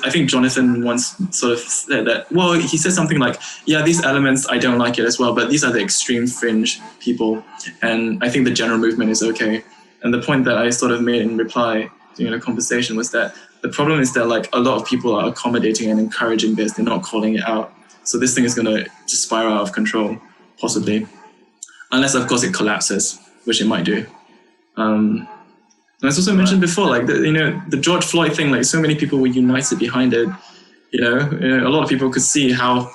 I think Jonathan once sort of said that, he said something like, these elements, I don't like it as well, but these are the extreme fringe people, and I think the general movement is okay. And the point that I sort of made in reply during the conversation was that the problem is that like a lot of people are accommodating and encouraging this, they're not calling it out. So this thing is going to just spiral out of control, possibly. Unless, of course, it collapses, which it might do. And as also mentioned before, like the George Floyd thing, like so many people were united behind it. A lot of people could see how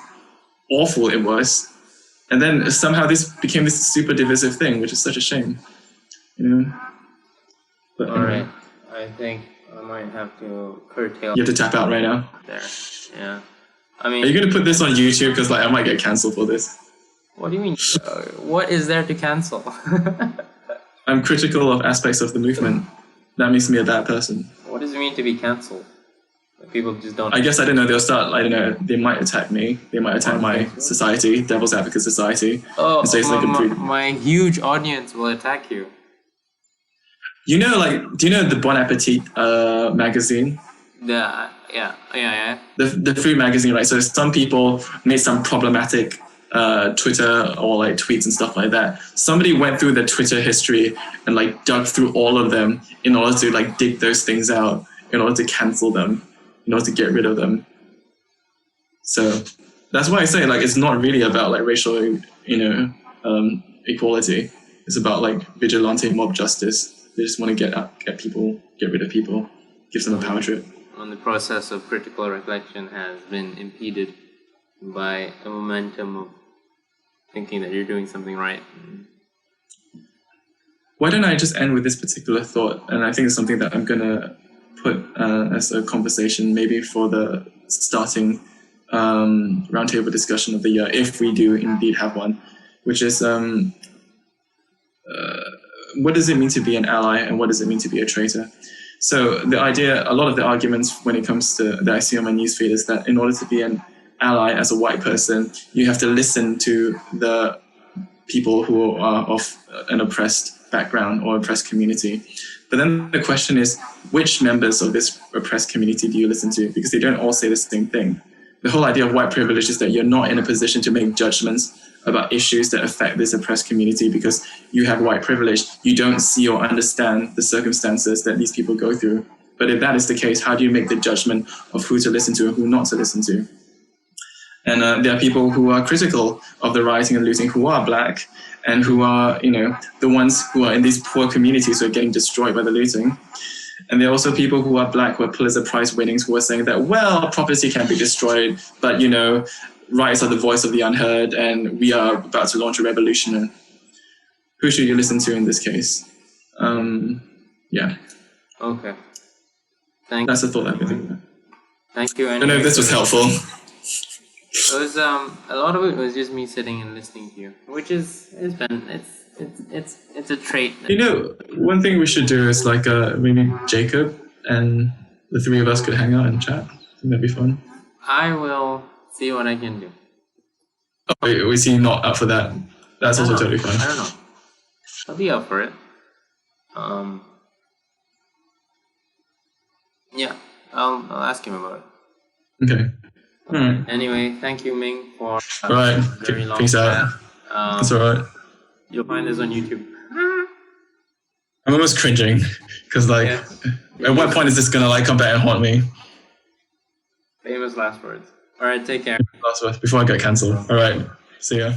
awful it was, and then somehow this became this super divisive thing, which is such a shame. But all right, I think I might have to curtail. You have to tap out right now. There, yeah. I mean, are you going to put this on YouTube? Because like I might get cancelled for this. What do you mean? What is there to cancel? I'm critical of aspects of the movement. That makes me a bad person. What does it mean to be cancelled? Like, people just don't... I guess, I don't know, they'll start, I don't know, they might attack me. They might attack my society, Devil's Advocate Society. Oh, my huge audience will attack you. Do you know the Bon Appetit magazine? Yeah. The food magazine, right? So some people made some problematic Twitter or like tweets and stuff like that. Somebody went through the Twitter history and like dug through all of them in order to like dig those things out, in order to cancel them, in order to get rid of them. So that's why I say like it's not really about like racial, equality. It's about like vigilante mob justice. They just want to get rid of people, give them a power trip. And the process of critical reflection has been impeded by a momentum of thinking that you're doing something right. Why don't I just end with this particular thought? And I think it's something that I'm going to put as a conversation maybe for the starting roundtable discussion of the year, if we do indeed have one, which is what does it mean to be an ally and what does it mean to be a traitor? So the idea, a lot of the arguments when it comes to that I see on my newsfeed is that in order to be an ally as a white person, you have to listen to the people who are of an oppressed background or oppressed community. But then the question is, which members of this oppressed community do you listen to? Because they don't all say the same thing. The whole idea of white privilege is that you're not in a position to make judgments about issues that affect this oppressed community because you have white privilege. You don't see or understand the circumstances that these people go through. But if that is the case, how do you make the judgment of who to listen to and who not to listen to? And there are people who are critical of the rioting and looting who are black and who are, the ones who are in these poor communities who are getting destroyed by the looting. And there are also people who are black, who are Pulitzer Prize winnings, who are saying that, well, property can be destroyed, but, you know, rights are the voice of the unheard, and we are about to launch a revolution. Who should you listen to in this case? Yeah. Okay. That's a thought I've been thinking about. Thank you. I don't know if this was helpful. It was a lot of it was just me sitting and listening to you, which it's a trait. You know, one thing we should do is like maybe Jacob and the three of us could hang out and chat. I think that'd be fun. I will see what I can do. Oh, was he not up for that? That's also totally fine. I don't know. I'll be up for it. Yeah, I'll ask him about it. Okay. All right. Anyway, thank you, Ming, for All right. very long Peace chat. out. That's all right. You'll find this on YouTube. I'm almost cringing because, like, at what point is this gonna like come back and haunt me? Famous last words. All right, take care. Last words before I get cancelled. All right. See ya.